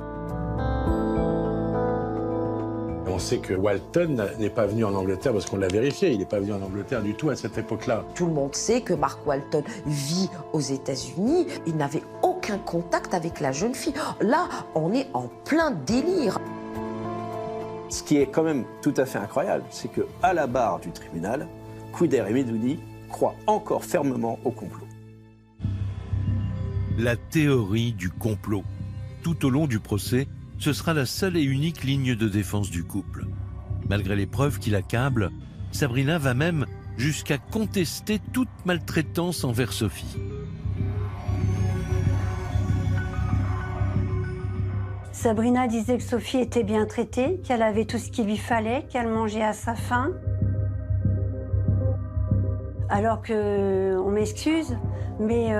On sait que Walton n'est pas venu en Angleterre parce qu'on l'a vérifié. Il n'est pas venu en Angleterre du tout à cette époque-là. Tout le monde sait que Mark Walton vit aux États-Unis. Il n'avait aucun contact avec la jeune fille. Là, on est en plein délire. Ce qui est quand même tout à fait incroyable, c'est qu'à la barre du tribunal, Couder et Medouni croient encore fermement au complot. La théorie du complot. Tout au long du procès, ce sera la seule et unique ligne de défense du couple. Malgré les preuves qui l'accablent, Sabrina va même jusqu'à contester toute maltraitance envers Sophie. Sabrina disait que Sophie était bien traitée, qu'elle avait tout ce qu'il lui fallait, qu'elle mangeait à sa faim. Alors que, on m'excuse, mais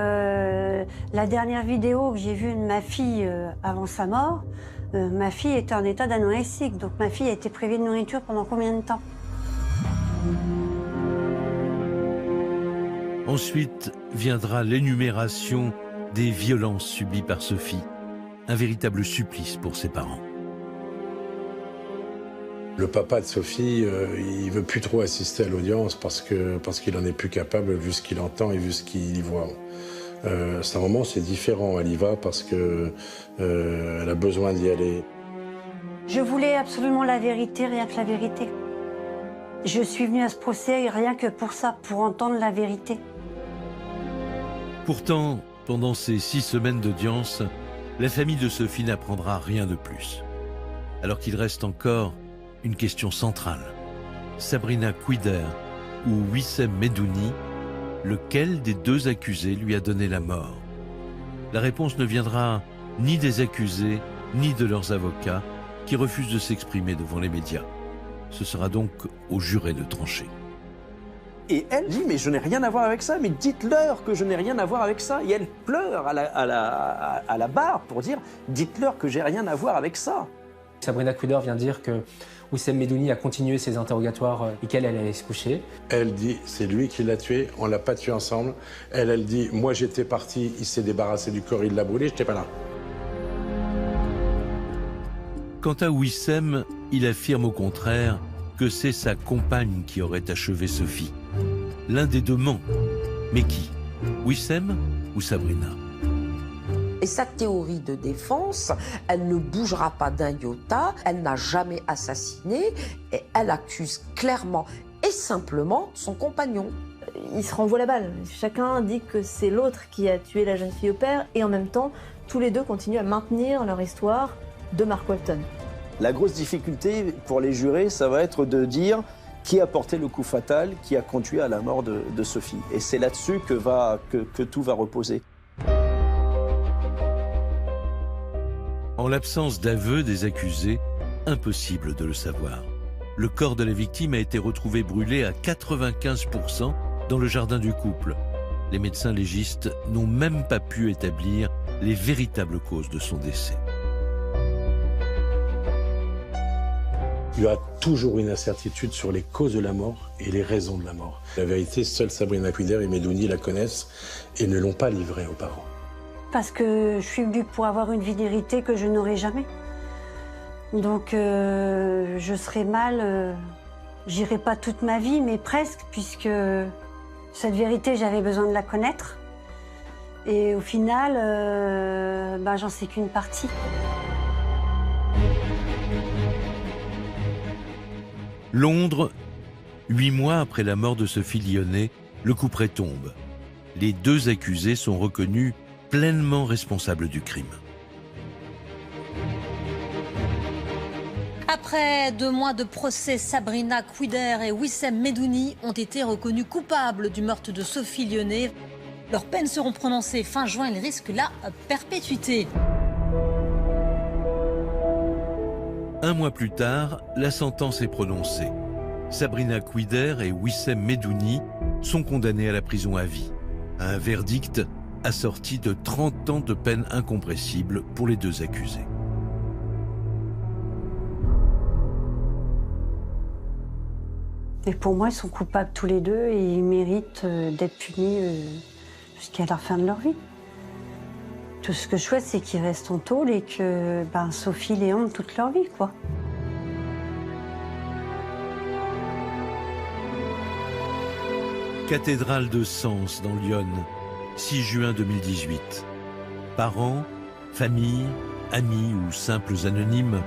la dernière vidéo que j'ai vue de ma fille avant sa mort, ma fille était en état d'anorexique, donc ma fille a été privée de nourriture pendant combien de temps? Ensuite viendra l'énumération des violences subies par Sophie, un véritable supplice pour ses parents. Le papa de Sophie, il veut plus trop assister à l'audience parce qu'il en est plus capable vu ce qu'il entend et vu ce qu'il y voit. Sa maman, c'est différent. Elle y va parce que elle a besoin d'y aller. Je voulais absolument la vérité, rien que la vérité. Je suis venue à ce procès rien que pour ça, pour entendre la vérité. Pourtant, pendant ces 6 semaines d'audience, la famille de Sophie n'apprendra rien de plus. Alors qu'il reste encore une question centrale. Sabrina Couder ou Wissem Medouni, lequel des deux accusés lui a donné la mort? La réponse ne viendra ni des accusés, ni de leurs avocats, qui refusent de s'exprimer devant les médias. Ce sera donc aux jurés de trancher. Et elle dit, mais je n'ai rien à voir avec ça, mais dites-leur que je n'ai rien à voir avec ça. Et elle pleure à la barre pour dire, dites-leur que j'ai rien à voir avec ça. Sabrina Couder vient dire que Wissem Medouni a continué ses interrogatoires et qu'elle allait se coucher. Elle dit, c'est lui qui l'a tué, on l'a pas tué ensemble. Elle dit, moi j'étais parti, il s'est débarrassé du corps, il l'a brûlé, j'étais pas là. Quant à Wissem, il affirme au contraire que c'est sa compagne qui aurait achevé Sophie. L'un des deux ment. Mais qui? Wissem ou Sabrina? Et sa théorie de défense, elle ne bougera pas d'un iota, elle n'a jamais assassiné et elle accuse clairement et simplement son compagnon. Ils se renvoient la balle. Chacun dit que c'est l'autre qui a tué la jeune fille au père et en même temps, tous les deux continuent à maintenir leur histoire de Mark Walton. La grosse difficulté pour les jurés, ça va être de dire qui a porté le coup fatal, qui a conduit à la mort de Sophie. Et c'est là-dessus que tout va reposer. En l'absence d'aveu des accusés, impossible de le savoir. Le corps de la victime a été retrouvé brûlé à 95% dans le jardin du couple. Les médecins légistes n'ont même pas pu établir les véritables causes de son décès. Il y a toujours une incertitude sur les causes de la mort et les raisons de la mort. La vérité, seule Sabrina Couder et Medouni la connaissent et ne l'ont pas livrée aux parents. Parce que je suis venue pour avoir une vérité que je n'aurai jamais. Donc je serai mal, j'irai pas toute ma vie, mais presque, puisque cette vérité, j'avais besoin de la connaître. Et au final, j'en sais qu'une partie. Londres, 8 mois après la mort de Sophie Lyonnais, le couperet tombe. Les deux accusés sont reconnus pleinement responsables du crime. Après 2 mois de procès, Sabrina Couder et Wissem Medouni ont été reconnus coupables du meurtre de Sophie Lyonnais. Leurs peines seront prononcées fin juin, ils risquent la perpétuité. 1 mois plus tard, la sentence est prononcée. Sabrina Couder et Wissem Medouni sont condamnés à la prison à vie. Un verdict assorti de 30 ans de peine incompressible pour les deux accusés. Et pour moi, ils sont coupables tous les deux et ils méritent d'être punis jusqu'à la fin de leur vie. Tout ce que je souhaite, c'est qu'ils restent en tôle et que Sophie les honte toute leur vie, quoi. Cathédrale de Sens dans l'Yonne, 6 juin 2018. Parents, familles, amis ou simples anonymes,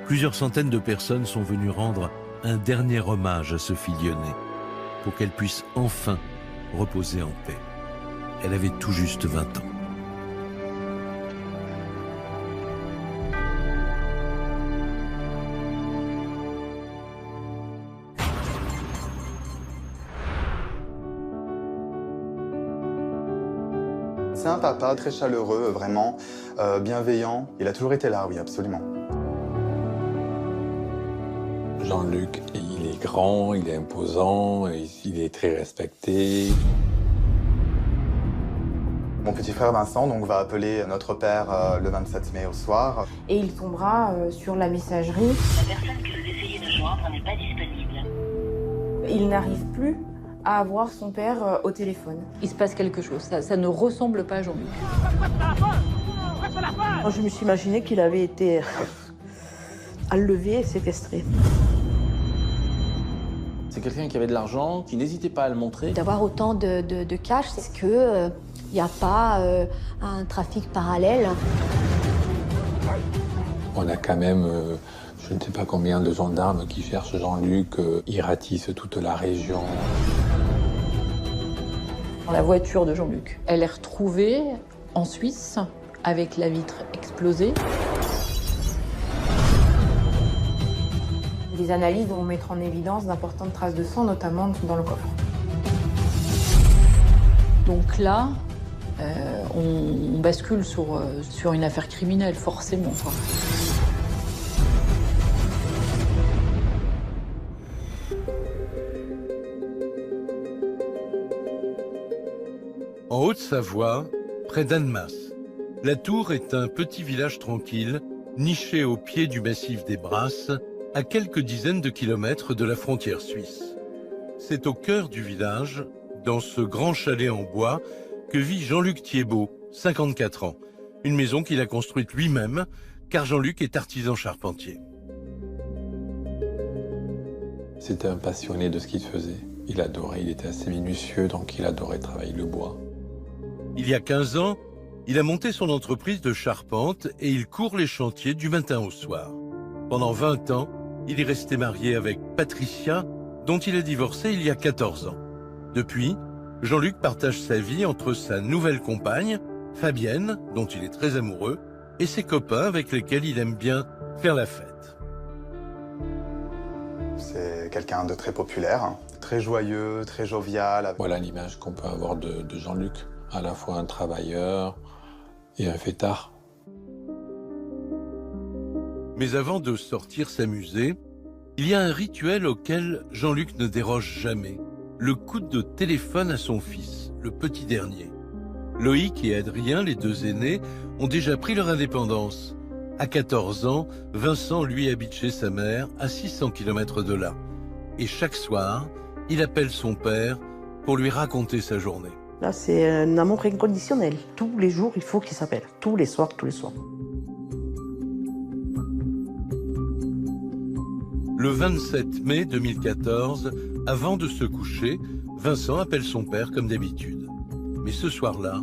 plusieurs centaines de personnes sont venues rendre un dernier hommage à Sophie Lyonnais pour qu'elle puisse enfin reposer en paix. Elle avait tout juste 20 ans. C'est un papa très chaleureux, vraiment bienveillant. Il a toujours été là, oui, absolument. Jean-Luc, il est grand, il est imposant, il est très respecté. Mon petit frère Vincent donc, va appeler notre père le 27 mai au soir. Et il tombera sur la messagerie. La personne que vous essayez de joindre n'est pas disponible. Il n'arrive plus à avoir son père au téléphone. Il se passe quelque chose, ça ne ressemble pas à Jean-Luc. Je me suis imaginé qu'il avait été enlevé et séquestré. C'est quelqu'un qui avait de l'argent, qui n'hésitait pas à le montrer. D'avoir autant de cash, c'est que il n'y a pas un trafic parallèle. On a quand même, je ne sais pas combien de gendarmes qui cherchent Jean-Luc, ils ratissent toute la région. La voiture de Jean-Luc, elle est retrouvée en Suisse avec la vitre explosée. Les analyses vont mettre en évidence d'importantes traces de sang, notamment dans le coffre. Donc là, on bascule sur une affaire criminelle, forcément. En Haute-Savoie, près d'Annemasse, la Tour est un petit village tranquille, niché au pied du massif des Brasses, à quelques dizaines de kilomètres de la frontière suisse. C'est au cœur du village, dans ce grand chalet en bois, que vit Jean-Luc Thiebaud, 54 ans. Une maison qu'il a construite lui-même, car Jean-Luc est artisan charpentier. C'était un passionné de ce qu'il faisait. Il adorait, il était assez minutieux, donc il adorait travailler le bois. Il y a 15 ans, il a monté son entreprise de charpente et il court les chantiers du matin au soir. Pendant 20 ans, il est resté marié avec Patricia, dont il a divorcé il y a 14 ans. Depuis, Jean-Luc partage sa vie entre sa nouvelle compagne, Fabienne, dont il est très amoureux, et ses copains avec lesquels il aime bien faire la fête. C'est quelqu'un de très populaire, très joyeux, très jovial. Voilà l'image qu'on peut avoir de Jean-Luc, à la fois un travailleur et un fêtard. Mais avant de sortir s'amuser, il y a un rituel auquel Jean-Luc ne déroge jamais. Le coup de téléphone à son fils, le petit dernier. Loïc et Adrien, les deux aînés, ont déjà pris leur indépendance. À 14 ans, Vincent, lui, habite chez sa mère, à 600 km de là. Et chaque soir, il appelle son père pour lui raconter sa journée. Là, c'est un amour inconditionnel. Tous les jours, il faut qu'il s'appelle. Tous les soirs, tous les soirs. Le 27 mai 2014, avant de se coucher, Vincent appelle son père comme d'habitude. Mais ce soir-là,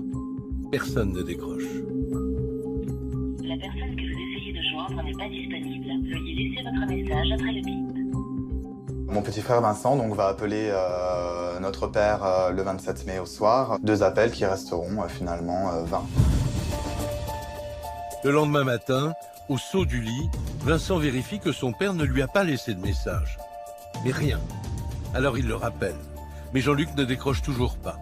personne ne décroche. La personne que vous essayez de joindre n'est pas disponible. Veuillez laisser votre message après le bip. Mon petit frère Vincent donc, va appeler notre père le 27 mai au soir. 2 appels qui resteront finalement 20. Le lendemain matin, au saut du lit, Vincent vérifie que son père ne lui a pas laissé de message. Mais rien. Alors il le rappelle. Mais Jean-Luc ne décroche toujours pas.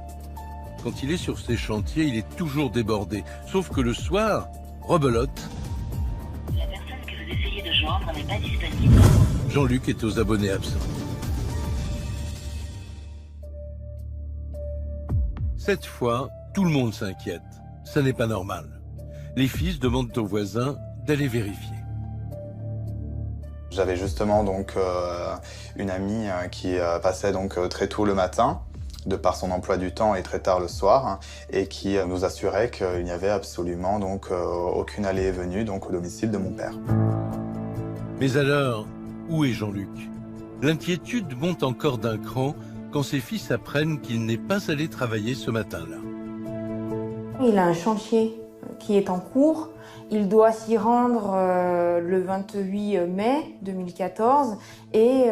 Quand il est sur ses chantiers, il est toujours débordé. Sauf que le soir, rebelote. La personne que vous essayez de joindre n'est pas disponible. Jean-Luc est aux abonnés absents. Cette fois, tout le monde s'inquiète. Ça n'est pas normal. Les fils demandent aux voisins d'aller vérifier. J'avais justement donc une amie qui passait donc très tôt le matin, de par son emploi du temps et très tard le soir, et qui nous assurait qu'il n'y avait absolument donc aucune allée et venue donc au domicile de mon père. Mais alors, où est Jean-Luc? L'inquiétude monte encore d'un cran quand ses fils apprennent qu'il n'est pas allé travailler ce matin-là. Il a un chantier qui est en cours. Il doit s'y rendre le 28 mai 2014 et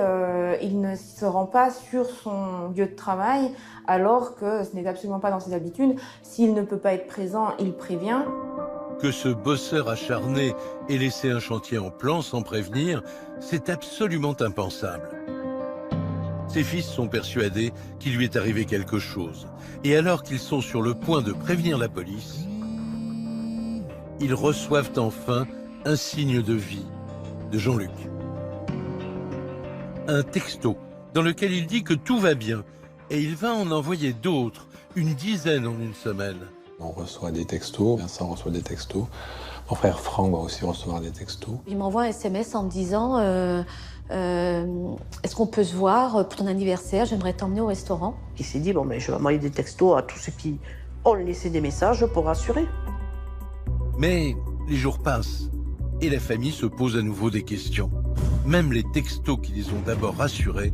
il ne se rend pas sur son lieu de travail alors que ce n'est absolument pas dans ses habitudes. S'il ne peut pas être présent, il prévient. Que ce bosseur acharné ait laissé un chantier en plan sans prévenir, c'est absolument impensable. Ses fils sont persuadés qu'il lui est arrivé quelque chose. Et alors qu'ils sont sur le point de prévenir la police, ils reçoivent enfin un signe de vie de Jean-Luc. Un texto dans lequel il dit que tout va bien et il va en envoyer d'autres, une dizaine en une semaine. On reçoit des textos, Vincent reçoit des textos, mon frère Franck va aussi recevoir des textos. Il m'envoie un SMS en me disant est-ce qu'on peut se voir pour ton anniversaire, j'aimerais t'emmener au restaurant. Il s'est dit, bon, mais je vais envoyer des textos à tous ceux qui ont laissé des messages pour rassurer. Mais les jours passent et la famille se pose à nouveau des questions. Même les textos qui les ont d'abord rassurés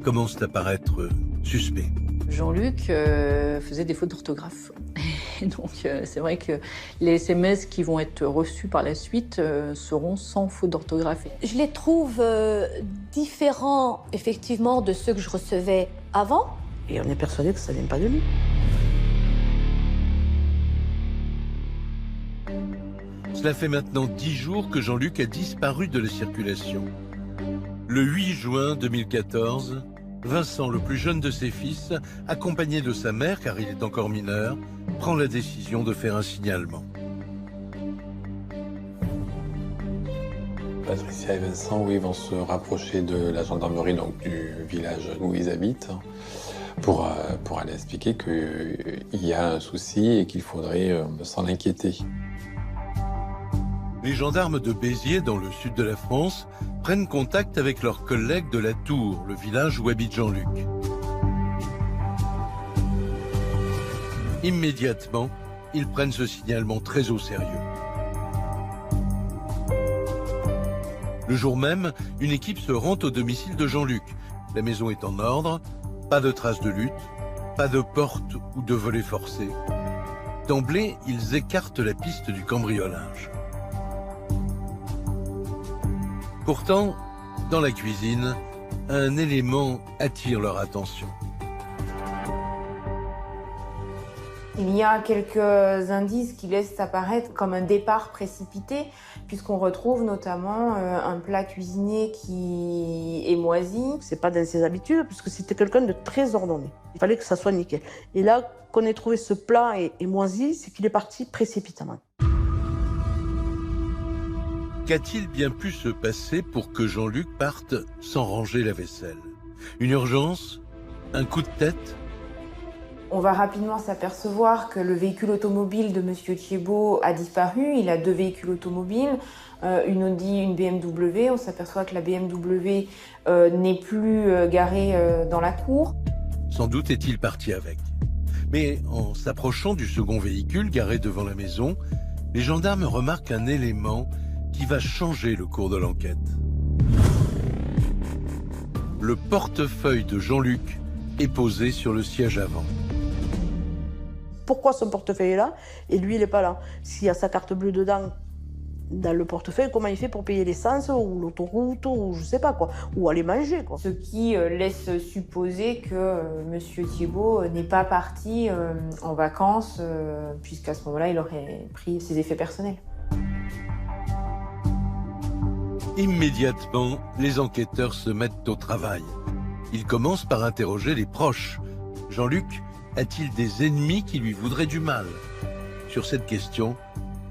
commencent à paraître suspects. Jean-Luc faisait des fautes d'orthographe. Donc c'est vrai que les SMS qui vont être reçus par la suite seront sans faute d'orthographe. Je les trouve différents, effectivement, de ceux que je recevais avant. Et on est persuadé que ça ne vient pas de lui. Cela fait maintenant 10 jours que Jean-Luc a disparu de la circulation. Le 8 juin 2014, Vincent, le plus jeune de ses fils, accompagné de sa mère, car il est encore mineur, prend la décision de faire un signalement. Patricia et Vincent, oui, vont se rapprocher de la gendarmerie, donc du village où ils habitent, pour aller expliquer qu'il y a un souci et qu'il faudrait s'en inquiéter. Les gendarmes de Béziers, dans le sud de la France, prennent contact avec leurs collègues de la Tour, le village où habite Jean-Luc. Immédiatement, ils prennent ce signalement très au sérieux. Le jour même, une équipe se rend au domicile de Jean-Luc. La maison est en ordre, pas de traces de lutte, pas de porte ou de volet forcé. D'emblée, ils écartent la piste du cambriolage. Pourtant, dans la cuisine, un élément attire leur attention. Il y a quelques indices qui laissent apparaître comme un départ précipité, puisqu'on retrouve notamment un plat cuisiné qui est moisi. C'est pas dans ses habitudes, puisque c'était quelqu'un de très ordonné. Il fallait que ça soit nickel. Et là, qu'on ait trouvé ce plat et moisi, c'est qu'il est parti précipitamment. Qu'a-t-il bien pu se passer pour que Jean-Luc parte sans ranger la vaisselle? Une urgence? Un coup de tête? On va rapidement s'apercevoir que le véhicule automobile de M. Thiebaud a disparu. Il a 2 véhicules automobiles, une Audi, une BMW. On s'aperçoit que la BMW n'est plus garée dans la cour. Sans doute est-il parti avec. Mais en s'approchant du second véhicule garé devant la maison, les gendarmes remarquent un élément qui va changer le cours de l'enquête. Le portefeuille de Jean-Luc est posé sur le siège avant. Pourquoi son portefeuille est là et lui il n'est pas là? S'il y a sa carte bleue dedans, dans le portefeuille, comment il fait pour payer l'essence ou l'autoroute ou je sais pas quoi, ou aller manger quoi. Ce qui laisse supposer que M. Thiebaud n'est pas parti en vacances, puisqu'à ce moment-là il aurait pris ses effets personnels. Immédiatement, les enquêteurs se mettent au travail. Ils commencent par interroger les proches. Jean-Luc a-t-il des ennemis qui lui voudraient du mal? Sur cette question,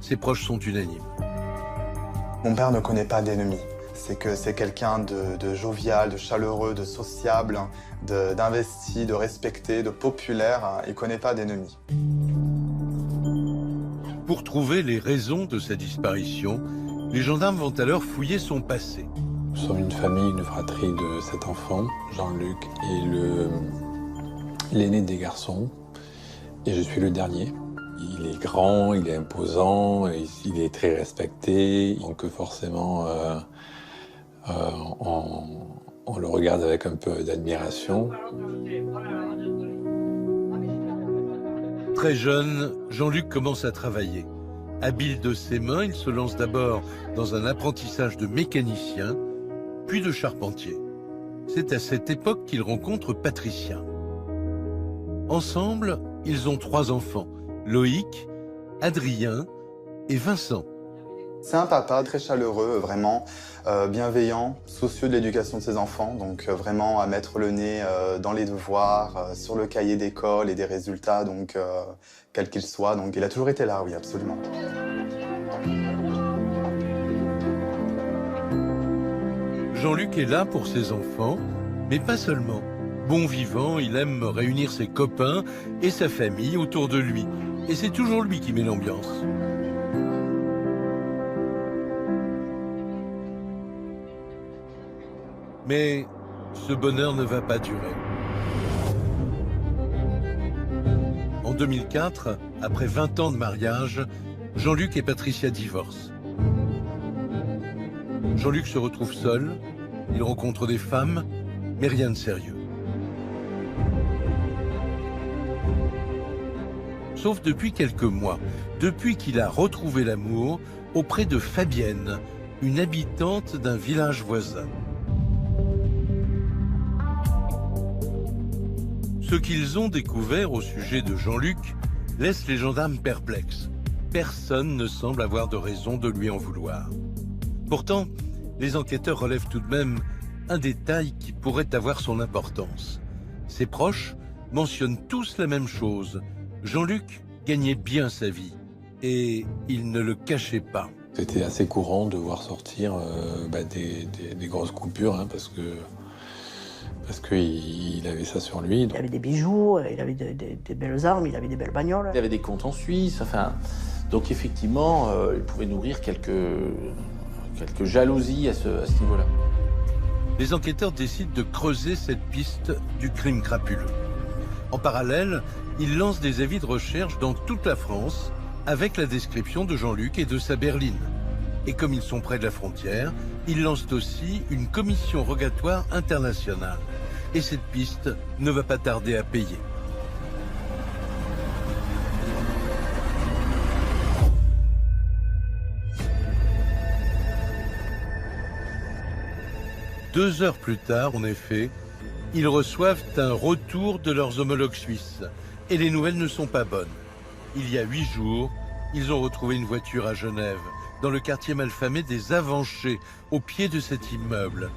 ses proches sont unanimes. Mon père ne connaît pas d'ennemis. C'est que c'est quelqu'un de jovial, de chaleureux, de sociable, d'investi, de respecté, de populaire. Il ne connaît pas d'ennemis. Pour trouver les raisons de sa disparition, les gendarmes vont alors fouiller son passé. Nous sommes une famille, une fratrie de 7 enfants. Jean-Luc est l'aîné des garçons et je suis le dernier. Il est grand, il est imposant, il est très respecté. Donc forcément, On le regarde avec un peu d'admiration. Très jeune, Jean-Luc commence à travailler. Habile de ses mains, il se lance d'abord dans un apprentissage de mécanicien, puis de charpentier. C'est à cette époque qu'il rencontre Patricia. Ensemble, ils ont 3 enfants, Loïc, Adrien et Vincent. C'est un papa très chaleureux, vraiment bienveillant, soucieux de l'éducation de ses enfants, donc vraiment à mettre le nez dans les devoirs, sur le cahier d'école et des résultats, donc quels qu'ils soient. Donc il a toujours été là, oui, absolument. Jean-Luc est là pour ses enfants, mais pas seulement. Bon vivant, il aime réunir ses copains et sa famille autour de lui. Et c'est toujours lui qui met l'ambiance. Mais ce bonheur ne va pas durer. En 2004, après 20 ans de mariage, Jean-Luc et Patricia divorcent. Jean-Luc se retrouve seul, il rencontre des femmes, mais rien de sérieux. Sauf depuis quelques mois, depuis qu'il a retrouvé l'amour auprès de Fabienne, une habitante d'un village voisin. Ce qu'ils ont découvert au sujet de Jean-Luc laisse les gendarmes perplexes. Personne ne semble avoir de raison de lui en vouloir. Pourtant, les enquêteurs relèvent tout de même un détail qui pourrait avoir son importance. Ses proches mentionnent tous la même chose. Jean-Luc gagnait bien sa vie et il ne le cachait pas. C'était assez courant de voir sortir des grosses coupures, hein, parce qu'il avait ça sur lui. Il avait des bijoux, il avait des belles armes, il avait des belles bagnoles. Il avait des comptes en Suisse, enfin, donc effectivement, il pouvait nourrir quelques jalousies à ce niveau-là. Les enquêteurs décident de creuser cette piste du crime crapuleux. En parallèle, ils lancent des avis de recherche dans toute la France avec la description de Jean-Luc et de sa berline. Et comme ils sont près de la frontière, ils lancent aussi une commission rogatoire internationale. Et cette piste ne va pas tarder à payer. Deux heures plus tard, en effet, ils reçoivent un retour de leurs homologues suisses. Et les nouvelles ne sont pas bonnes. Il y a 8 jours, ils ont retrouvé une voiture à Genève, dans le quartier malfamé des Avanchés, au pied de cet immeuble.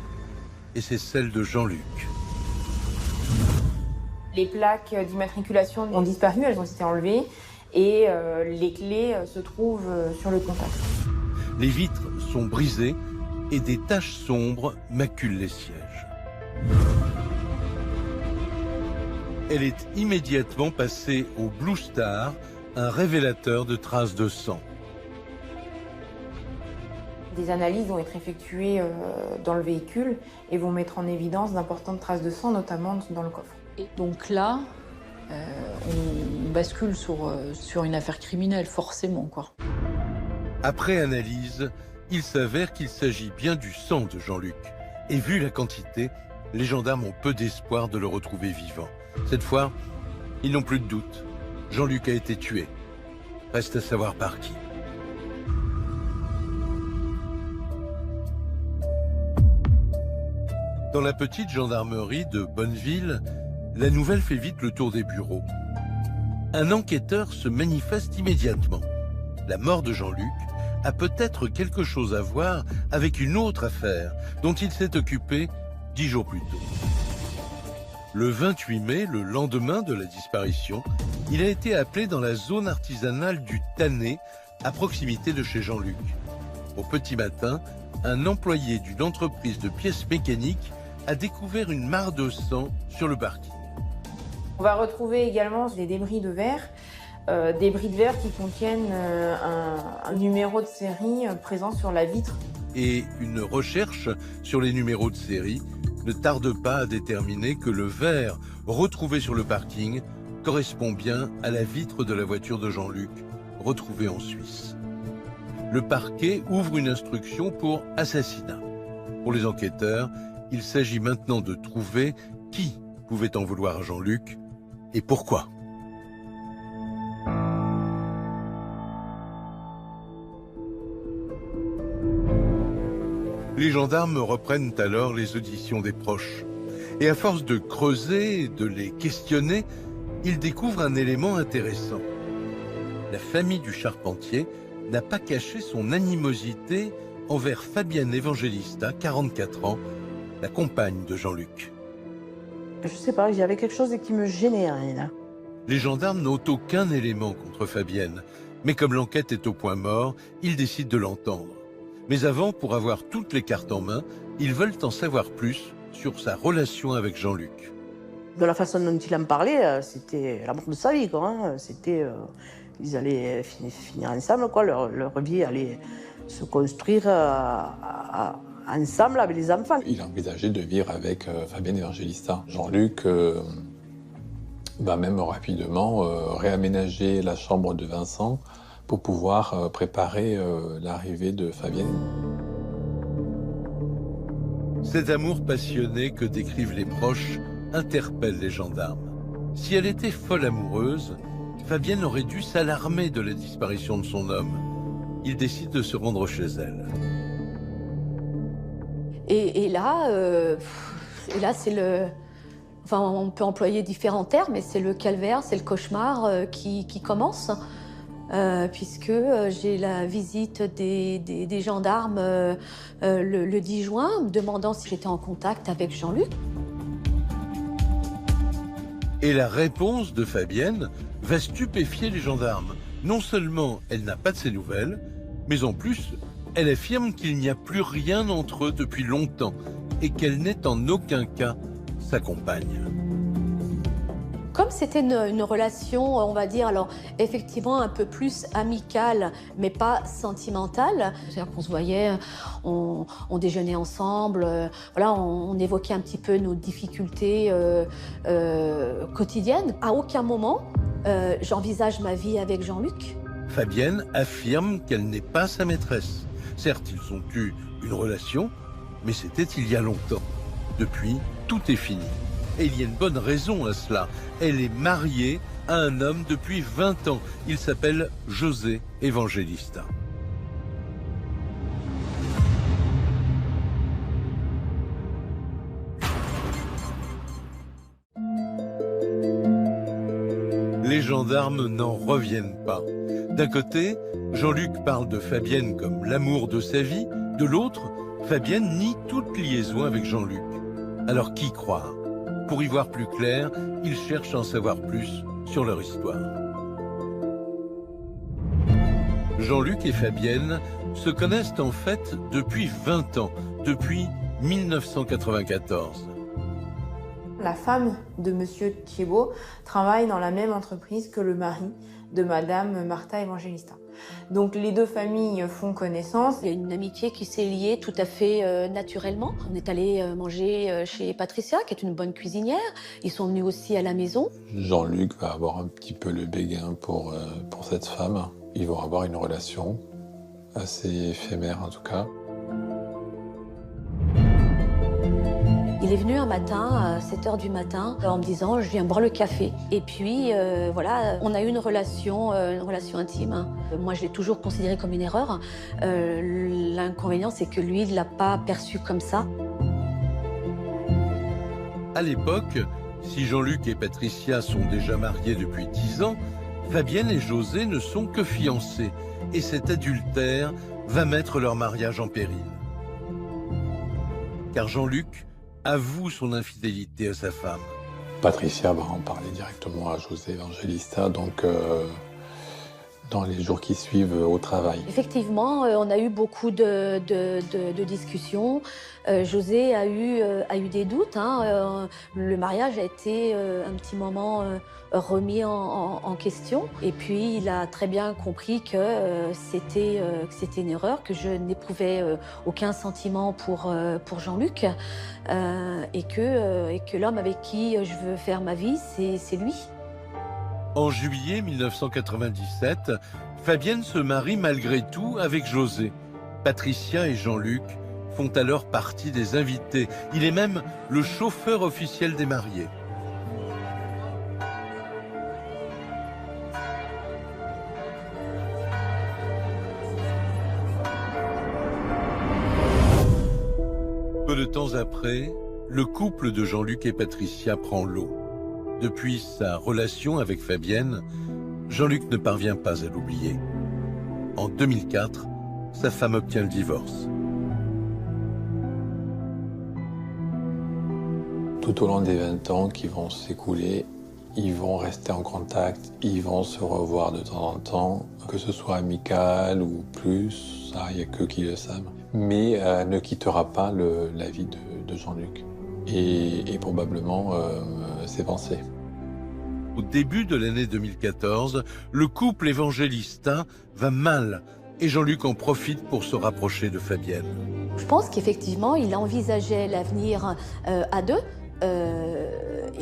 Et c'est celle de Jean-Luc. Les plaques d'immatriculation ont disparu, elles ont été enlevées, et les clés se trouvent sur le contact. Les vitres sont brisées et des taches sombres maculent les sièges. Elle est immédiatement passée au Blue Star, un révélateur de traces de sang. Des analyses vont être effectuées dans le véhicule et vont mettre en évidence d'importantes traces de sang, notamment dans le coffre. Et donc là, on bascule sur une affaire criminelle, forcément, quoi. Après analyse, il s'avère qu'il s'agit bien du sang de Jean-Luc. Et vu la quantité, les gendarmes ont peu d'espoir de le retrouver vivant. Cette fois, ils n'ont plus de doute. Jean-Luc a été tué. Reste à savoir par qui. Dans la petite gendarmerie de Bonneville, la nouvelle fait vite le tour des bureaux. Un enquêteur se manifeste immédiatement. La mort de Jean-Luc a peut-être quelque chose à voir avec une autre affaire dont il s'est occupé 10 jours plus tôt. Le 28 mai, le lendemain de la disparition, il a été appelé dans la zone artisanale du Tannet, à proximité de chez Jean-Luc. Au petit matin, un employé d'une entreprise de pièces mécaniques a découvert une mare de sang sur le parking. On va retrouver également des débris de verre, qui contiennent un numéro de série présent sur la vitre. Et une recherche sur les numéros de série ne tarde pas à déterminer que le verre retrouvé sur le parking correspond bien à la vitre de la voiture de Jean-Luc, retrouvée en Suisse. Le parquet ouvre une instruction pour assassinat. Pour les enquêteurs, Il s'agit maintenant de trouver qui pouvait en vouloir à Jean-Luc et pourquoi. Les gendarmes reprennent alors les auditions des proches. Et à force de creuser et de les questionner, ils découvrent un élément intéressant. La famille du charpentier n'a pas caché son animosité envers Fabienne Evangelista, 44 ans, la compagne de Jean-Luc. Je sais pas, il y avait quelque chose qui me gênait. Là. Les gendarmes n'ont aucun élément contre Fabienne, mais comme l'enquête est au point mort, ils décident de l'entendre. Mais avant, pour avoir toutes les cartes en main, ils veulent en savoir plus sur sa relation avec Jean-Luc. De la façon dont il en parlait, c'était l'amour de sa vie, quoi. Hein. C'était, ils allaient finir ensemble, quoi. Leur vie allait se construire ensemble avec les enfants. Il a envisagé de vivre avec Fabienne Evangelista. Jean-Luc va même rapidement réaménager la chambre de Vincent pour pouvoir préparer l'arrivée de Fabienne. Cet amour passionné que décrivent les proches interpelle les gendarmes. Si elle était folle amoureuse, Fabienne aurait dû s'alarmer de la disparition de son homme. Ils décident de se rendre chez elle. Et là, c'est le... Enfin, on peut employer différents termes, mais c'est le calvaire, c'est le cauchemar qui commence. Puisque j'ai la visite des gendarmes le 10 juin, me demandant si j'étais en contact avec Jean-Luc. Et la réponse de Fabienne va stupéfier les gendarmes. Non seulement elle n'a pas de ses nouvelles, mais en plus, elle affirme qu'il n'y a plus rien entre eux depuis longtemps et qu'elle n'est en aucun cas sa compagne. Comme c'était une relation, on va dire, alors effectivement un peu plus amicale, mais pas sentimentale. C'est-à-dire qu'on se voyait, on déjeunait ensemble, voilà, on évoquait un petit peu nos difficultés quotidiennes. À aucun moment, j'envisage ma vie avec Jean-Luc. Fabienne affirme qu'elle n'est pas sa maîtresse. Certes, ils ont eu une relation, mais c'était il y a longtemps. Depuis, tout est fini. Et il y a une bonne raison à cela. Elle est mariée à un homme depuis 20 ans. Il s'appelle José Evangelista. Les gendarmes n'en reviennent pas. D'un côté, Jean-Luc parle de Fabienne comme l'amour de sa vie. De l'autre, Fabienne nie toute liaison avec Jean-Luc. Alors qui croire ? Pour y voir plus clair, ils cherchent à en savoir plus sur leur histoire. Jean-Luc et Fabienne se connaissent en fait depuis 20 ans, depuis 1994. La femme de Monsieur Thiebaud travaille dans la même entreprise que le mari de Madame Martha Evangelista. Donc les deux familles font connaissance. Il y a une amitié qui s'est liée tout à fait naturellement. On est allé manger chez Patricia, qui est une bonne cuisinière. Ils sont venus aussi à la maison. Jean-Luc va avoir un petit peu le béguin pour cette femme. Ils vont avoir une relation assez éphémère en tout cas. Il est venu un matin, à 7h du matin, en me disant « je viens boire le café ». Et puis, voilà, on a eu une relation intime. Moi, je l'ai toujours considéré comme une erreur. L'inconvénient, c'est que lui, il ne l'a pas perçu comme ça. À l'époque, si Jean-Luc et Patricia sont déjà mariés depuis 10 ans, Fabienne et José ne sont que fiancés. Et cet adultère va mettre leur mariage en péril. Car Jean-Luc avoue son infidélité à sa femme. Patricia va en parler directement à José Evangelista, donc dans les jours qui suivent au travail. Effectivement, on a eu beaucoup de discussions. José a eu des doutes. Hein. Le mariage a été un petit moment remis en question. Et puis, il a très bien compris que c'était une erreur, que je n'éprouvais aucun sentiment pour Jean-Luc et que l'homme avec qui je veux faire ma vie, c'est lui. En juillet 1997, Fabienne se marie malgré tout avec José. Patricia et Jean-Luc font alors partie des invités. Il est même le chauffeur officiel des mariés. Peu de temps après, le couple de Jean-Luc et Patricia prend l'eau. Depuis sa relation avec Fabienne, Jean-Luc ne parvient pas à l'oublier. En 2004, sa femme obtient le divorce. Tout au long des 20 ans qui vont s'écouler, ils vont rester en contact, ils vont se revoir de temps en temps, que ce soit amical ou plus, ça, il n'y a que qui le savent. Mais elle ne quittera pas la vie de Jean-Luc et probablement ses pensées. Au début de l'année 2014, le couple évangélistin va mal et Jean-Luc en profite pour se rapprocher de Fabienne. Je pense qu'effectivement, il envisageait l'avenir à deux.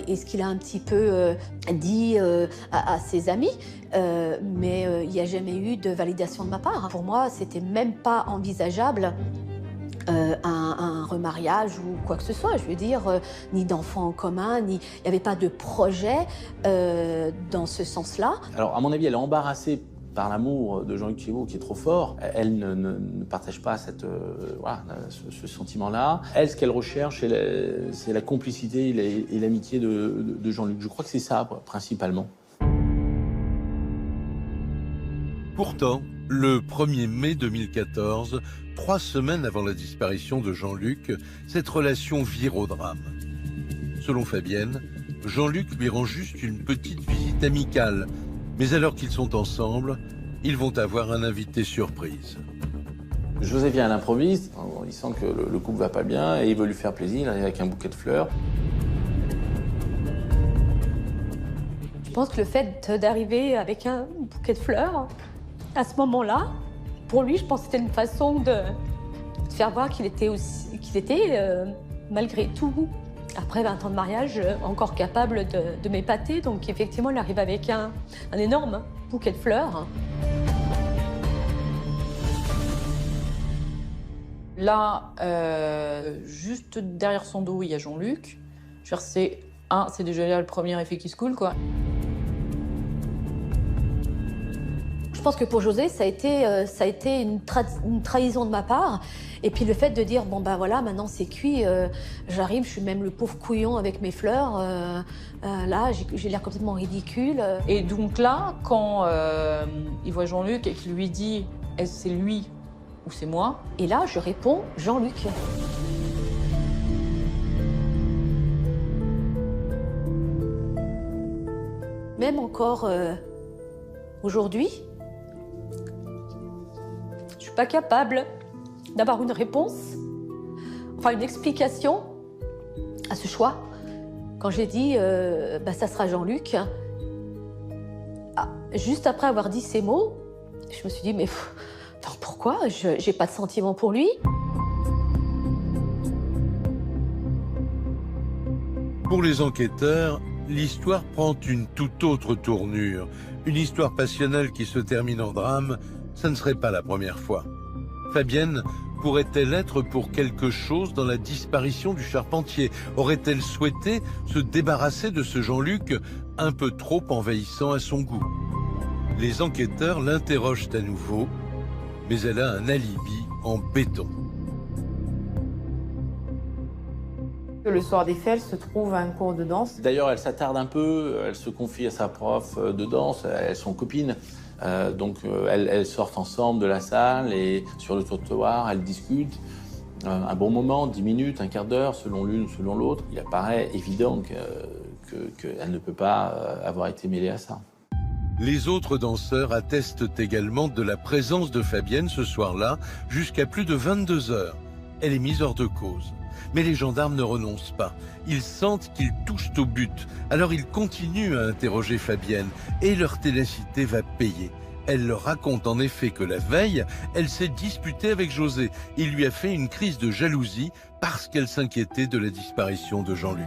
Et ce qu'il a un petit peu dit à ses amis, mais il n'y a jamais eu de validation de ma part. Pour moi, c'était même pas envisageable un remariage ou quoi que ce soit. Je veux dire, ni d'enfants en commun, il n'y avait pas de projet dans ce sens-là. Alors, à mon avis, elle est embarrassée par l'amour de Jean-Luc Thébault qui est trop fort. Elle ne partage pas ce sentiment-là. Elle, ce qu'elle recherche, c'est la complicité et l'amitié de Jean-Luc. Je crois que c'est ça, principalement. Pourtant, le 1er mai 2014, 3 semaines avant la disparition de Jean-Luc, cette relation vire au drame. Selon Fabienne, Jean-Luc lui rend juste une petite visite amicale. Mais alors qu'ils sont ensemble, ils vont avoir un invité surprise. José vient à l'improviste, il sent que le couple va pas bien et il veut lui faire plaisir, il arrive avec un bouquet de fleurs. Je pense que le fait d'arriver avec un bouquet de fleurs, à ce moment-là, pour lui, je pense que c'était une façon de faire voir qu'il était, malgré tout, après 20 ans de mariage, encore capable de m'épater. Donc effectivement, il arrive avec un énorme bouquet de fleurs. Là, juste derrière son dos, il y a Jean-Luc. C'est déjà le premier effet qui se coule, quoi. Je pense que pour José, ça a été une trahison de ma part. Et puis le fait de dire, bon ben voilà, maintenant c'est cuit, j'arrive, je suis même le pauvre couillon avec mes fleurs, là j'ai l'air complètement ridicule. Et donc là, quand il voit Jean-Luc et qu'il lui dit, est-ce que c'est lui ou c'est moi? Et là, je réponds, Jean-Luc. Même encore aujourd'hui, je suis pas capable d'avoir une réponse, enfin une explication à ce choix. Quand j'ai dit ça sera Jean-Luc, juste après avoir dit ces mots, je me suis dit mais pourquoi? J'ai pas de sentiment pour lui. Pour les enquêteurs, l'histoire prend une toute autre tournure. Une histoire passionnelle qui se termine en drame, ça ne serait pas la première fois. Fabienne pourrait-elle être pour quelque chose dans la disparition du charpentier? Aurait-elle souhaité se débarrasser de ce Jean-Luc un peu trop envahissant à son goût? Les enquêteurs l'interrogent à nouveau, mais elle a un alibi en béton. Le soir des faits, elle se trouve à un cours de danse. D'ailleurs, elle s'attarde un peu, elle se confie à sa prof de danse, elles sont copines. Donc elles sortent ensemble de la salle et sur le trottoir, elles discutent. Un bon moment, 10 minutes, un quart d'heure, selon l'une ou selon l'autre. Il apparaît évident qu'elle ne peut pas avoir été mêlée à ça. Les autres danseurs attestent également de la présence de Fabienne ce soir-là jusqu'à plus de 22 heures. Elle est mise hors de cause. Mais les gendarmes ne renoncent pas. Ils sentent qu'ils touchent au but. Alors ils continuent à interroger Fabienne et leur ténacité va payer. Elle leur raconte en effet que la veille, elle s'est disputée avec José. Il lui a fait une crise de jalousie parce qu'elle s'inquiétait de la disparition de Jean-Luc.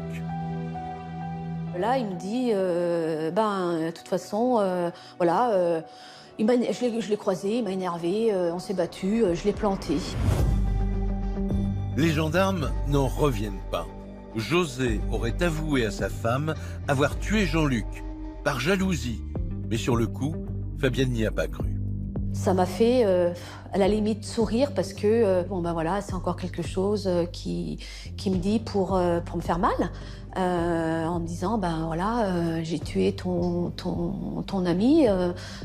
Là, il me dit, de toute façon, je l'ai croisé, il m'a énervé, on s'est battu, je l'ai planté. Les gendarmes n'en reviennent pas. José aurait avoué à sa femme avoir tué Jean-Luc, par jalousie. Mais sur le coup, Fabienne n'y a pas cru. Ça m'a fait, à la limite, sourire parce que, bon ben voilà, c'est encore quelque chose qui me dit pour me faire mal. En me disant, ben voilà, j'ai tué ton ami,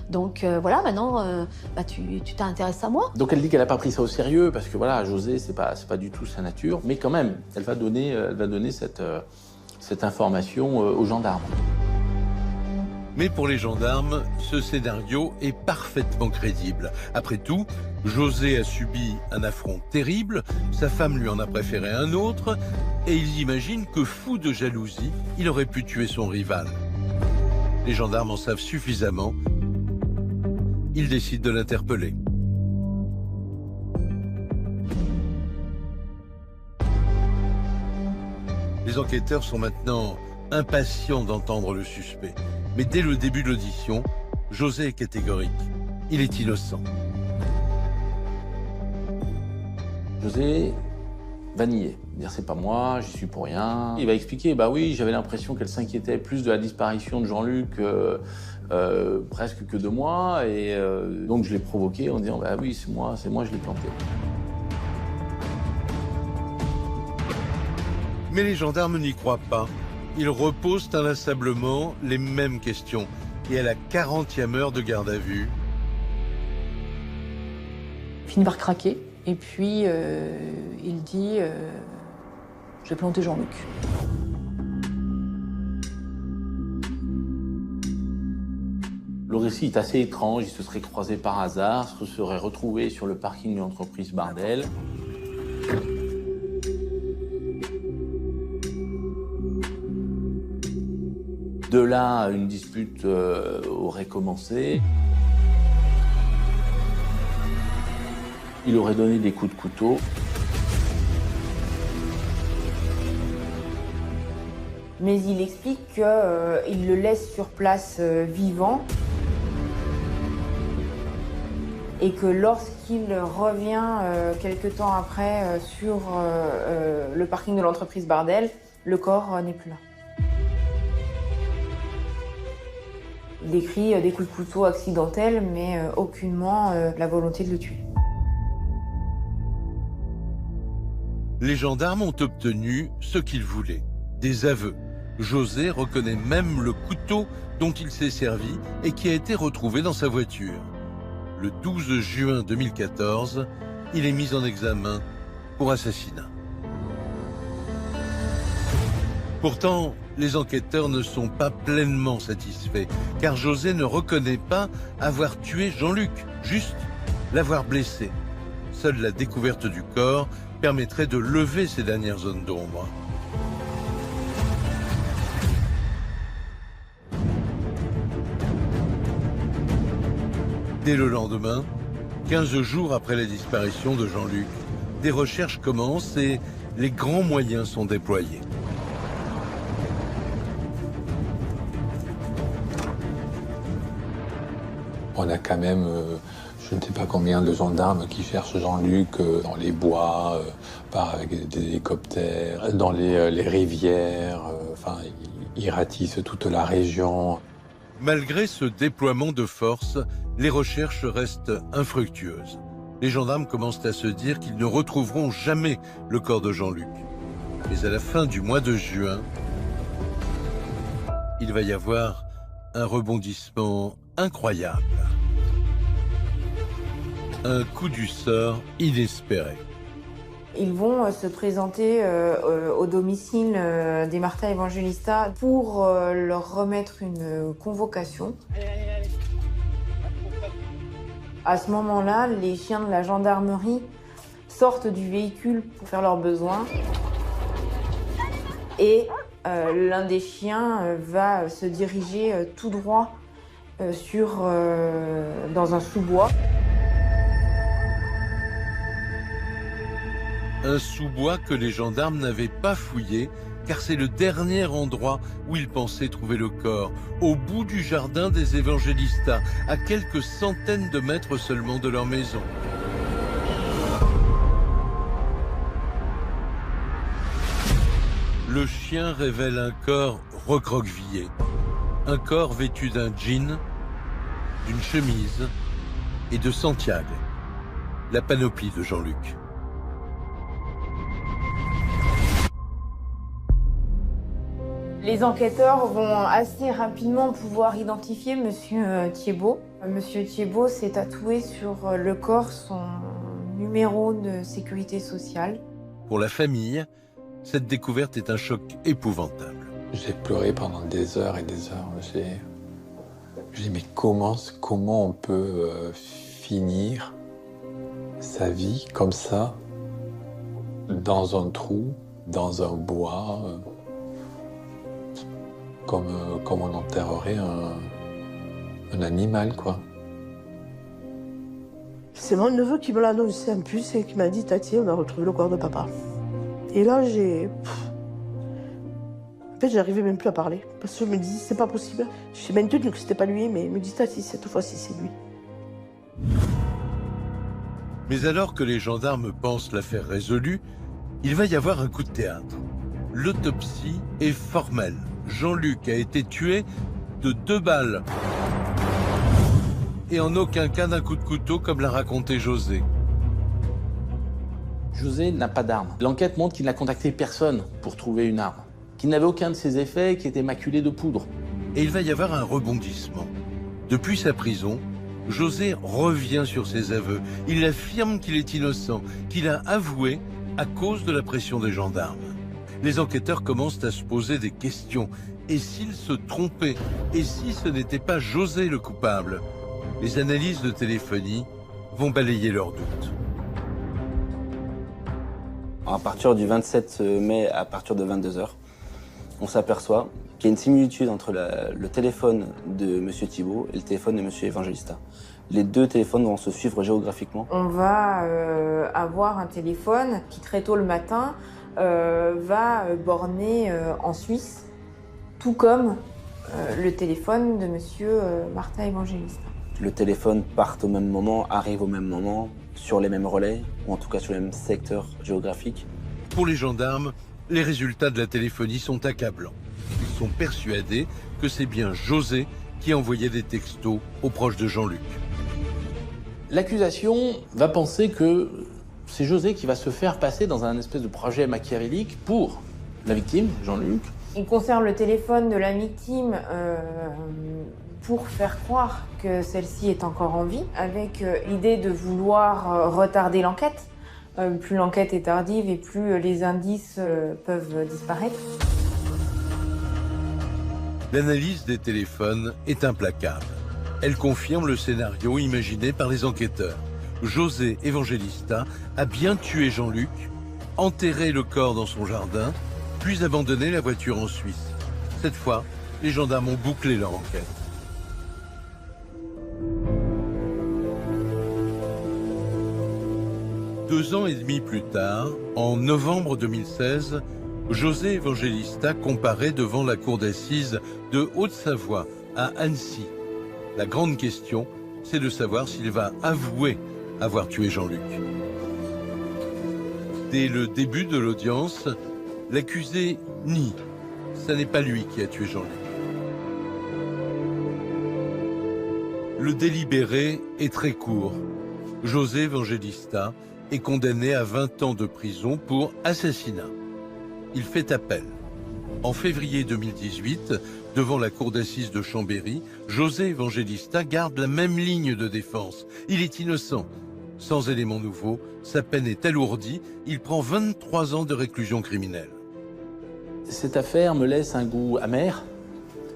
donc voilà, maintenant, tu t'intéresses à moi. Donc elle dit qu'elle n'a pas pris ça au sérieux parce que voilà, José, c'est pas du tout sa nature, mais quand même, elle va donner cette information aux gendarmes. Mais pour les gendarmes, ce scénario est parfaitement crédible. Après tout, José a subi un affront terrible, sa femme lui en a préféré un autre, et ils imaginent que fou de jalousie, il aurait pu tuer son rival. Les gendarmes en savent suffisamment. Ils décident de l'interpeller. Les enquêteurs sont maintenant impatients d'entendre le suspect. Mais dès le début de l'audition, José est catégorique. Il est innocent. José va nier, dire c'est pas moi, j'y suis pour rien. Il va expliquer, bah oui, j'avais l'impression qu'elle s'inquiétait plus de la disparition de Jean-Luc presque que de moi, et donc je l'ai provoqué en disant, bah oui, c'est moi, je l'ai planté. Mais les gendarmes n'y croient pas. Ils reposent inlassablement les mêmes questions. Et à la 40e heure de garde à vue... Il finit par craquer. Et puis, il dit j'ai planté Jean-Luc. Le récit est assez étrange. Il se serait croisé par hasard, se serait retrouvé sur le parking de l'entreprise Bardel. De là, une dispute aurait commencé. Il aurait donné des coups de couteau. Mais il explique qu'il le laisse sur place vivant et que lorsqu'il revient quelque temps après sur le parking de l'entreprise Bardel, le corps n'est plus là. Il décrit des coups de couteau accidentels, mais aucunement la volonté de le tuer. Les gendarmes ont obtenu ce qu'ils voulaient, des aveux. José reconnaît même le couteau dont il s'est servi et qui a été retrouvé dans sa voiture. Le 12 juin 2014, il est mis en examen pour assassinat. Pourtant, les enquêteurs ne sont pas pleinement satisfaits, car José ne reconnaît pas avoir tué Jean-Luc, juste l'avoir blessé. Seule la découverte du corps permettrait de lever ces dernières zones d'ombre. Dès le lendemain, 15 jours après la disparition de Jean-Luc, des recherches commencent et les grands moyens sont déployés. On a quand même, je ne sais pas combien de gendarmes qui cherchent Jean-Luc dans les bois, avec des hélicoptères, dans les rivières, ils ratissent toute la région. Malgré ce déploiement de force, les recherches restent infructueuses. Les gendarmes commencent à se dire qu'ils ne retrouveront jamais le corps de Jean-Luc. Mais à la fin du mois de juin, il va y avoir un rebondissement incroyable. Un coup du sort inespéré. Ils vont se présenter au domicile des Martha Evangelista pour leur remettre une convocation. À ce moment-là, les chiens de la gendarmerie sortent du véhicule pour faire leurs besoins. Et l'un des chiens va se diriger tout droit dans un sous-bois. Un sous-bois que les gendarmes n'avaient pas fouillé, car c'est le dernier endroit où ils pensaient trouver le corps, au bout du jardin des Evangelistas, à quelques centaines de mètres seulement de leur maison. Le chien révèle un corps recroquevillé. Un corps vêtu d'un jean, d'une chemise et de Santiago, la panoplie de Jean-Luc. Les enquêteurs vont assez rapidement pouvoir identifier Monsieur Thiebaud. Monsieur Thiebaud s'est tatoué sur le corps son numéro de sécurité sociale. Pour la famille, cette découverte est un choc épouvantable. J'ai pleuré pendant des heures et des heures. J'ai dit mais comment on peut finir sa vie comme ça, dans un trou, dans un bois, comme on enterrerait un animal, quoi. C'est mon neveu qui me l'a annoncé en plus et qui m'a dit « Tati, on a retrouvé le corps de papa ». Et là, En fait, j'arrivais même plus à parler. Parce que je me disais, c'est pas possible. Je sais maintenant que c'était pas lui, mais il me dit, Tati, cette fois-ci, c'est lui. Mais alors que les gendarmes pensent l'affaire résolue, il va y avoir un coup de théâtre. L'autopsie est formelle. Jean-Luc a été tué de 2 balles. Et en aucun cas d'un coup de couteau, comme l'a raconté José. José n'a pas d'arme. L'enquête montre qu'il n'a contacté personne pour trouver une arme, qu'il n'avait aucun de ses effets et qui était maculé de poudre. Et il va y avoir un rebondissement. Depuis sa prison, José revient sur ses aveux. Il affirme qu'il est innocent, qu'il a avoué à cause de la pression des gendarmes. Les enquêteurs commencent à se poser des questions. Et s'il se trompait? Et si ce n'était pas José le coupable? Les analyses de téléphonie vont balayer leurs doutes. À partir du 27 mai, à partir de 22 h, on s'aperçoit qu'il y a une similitude entre le téléphone de M. Thiebaud et le téléphone de M. Evangelista. Les deux téléphones vont se suivre géographiquement. On va avoir un téléphone qui, très tôt le matin, va borner en Suisse, tout comme le téléphone de M. Martin Evangelista. Le téléphone part au même moment, arrive au même moment, sur les mêmes relais, ou en tout cas sur le même secteur géographique. Pour les gendarmes, les résultats de la téléphonie sont accablants. Ils sont persuadés que c'est bien José qui envoyait des textos aux proches de Jean-Luc. L'accusation va penser que c'est José qui va se faire passer dans un espèce de projet machiavélique pour la victime, Jean-Luc. Il conserve le téléphone de la victime pour faire croire que celle-ci est encore en vie, avec l'idée de vouloir retarder l'enquête. Plus l'enquête est tardive et plus les indices peuvent disparaître. L'analyse des téléphones est implacable. Elle confirme le scénario imaginé par les enquêteurs. José Evangelista a bien tué Jean-Luc, enterré le corps dans son jardin, puis abandonné la voiture en Suisse. Cette fois, les gendarmes ont bouclé leur enquête. Deux ans et demi plus tard, en novembre 2016, José Evangelista comparaît devant la cour d'assises de Haute-Savoie à Annecy. La grande question, c'est de savoir s'il va avouer avoir tué Jean-Luc. Dès le début de l'audience, l'accusé nie. Ce n'est pas lui qui a tué Jean-Luc. Le délibéré est très court. José Evangelista est condamné à 20 ans de prison pour assassinat. Il fait appel. En février 2018, devant la cour d'assises de Chambéry, José Evangelista garde la même ligne de défense. Il est innocent. Sans éléments nouveaux, sa peine est alourdie. Il prend 23 ans de réclusion criminelle. Cette affaire me laisse un goût amer.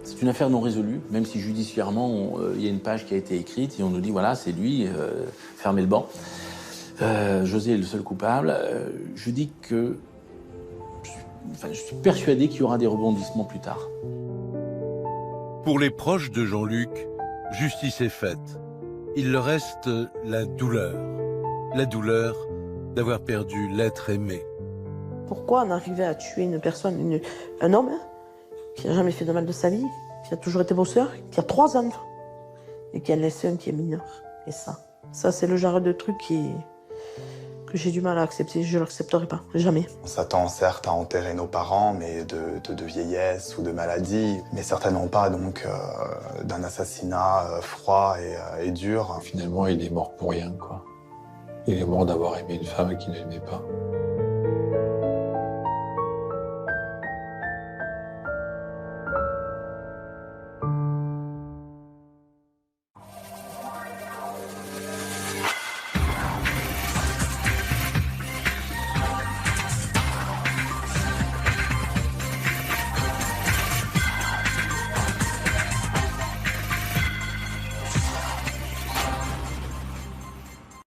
C'est une affaire non résolue, même si judiciairement, il y a une page qui a été écrite et on nous dit, voilà, c'est lui, fermez le banc. José est le seul coupable. Je dis que je suis persuadé qu'il y aura des rebondissements plus tard. Pour les proches de Jean-Luc, justice est faite. Il leur reste la douleur d'avoir perdu l'être aimé. Pourquoi on arrivait à tuer une personne, un homme qui n'a jamais fait de mal de sa vie, qui a toujours été bosseur, qui a 3 enfants et qui a laissé un qui est mineur. Et ça c'est le genre de truc que j'ai du mal à accepter. Je ne l'accepterai pas, jamais. On s'attend certes à enterrer nos parents, mais de vieillesse ou de maladie, mais certainement pas donc d'un assassinat froid et dur. Finalement, il est mort pour rien, quoi. Il est mort d'avoir aimé une femme qu'il n'aimait pas.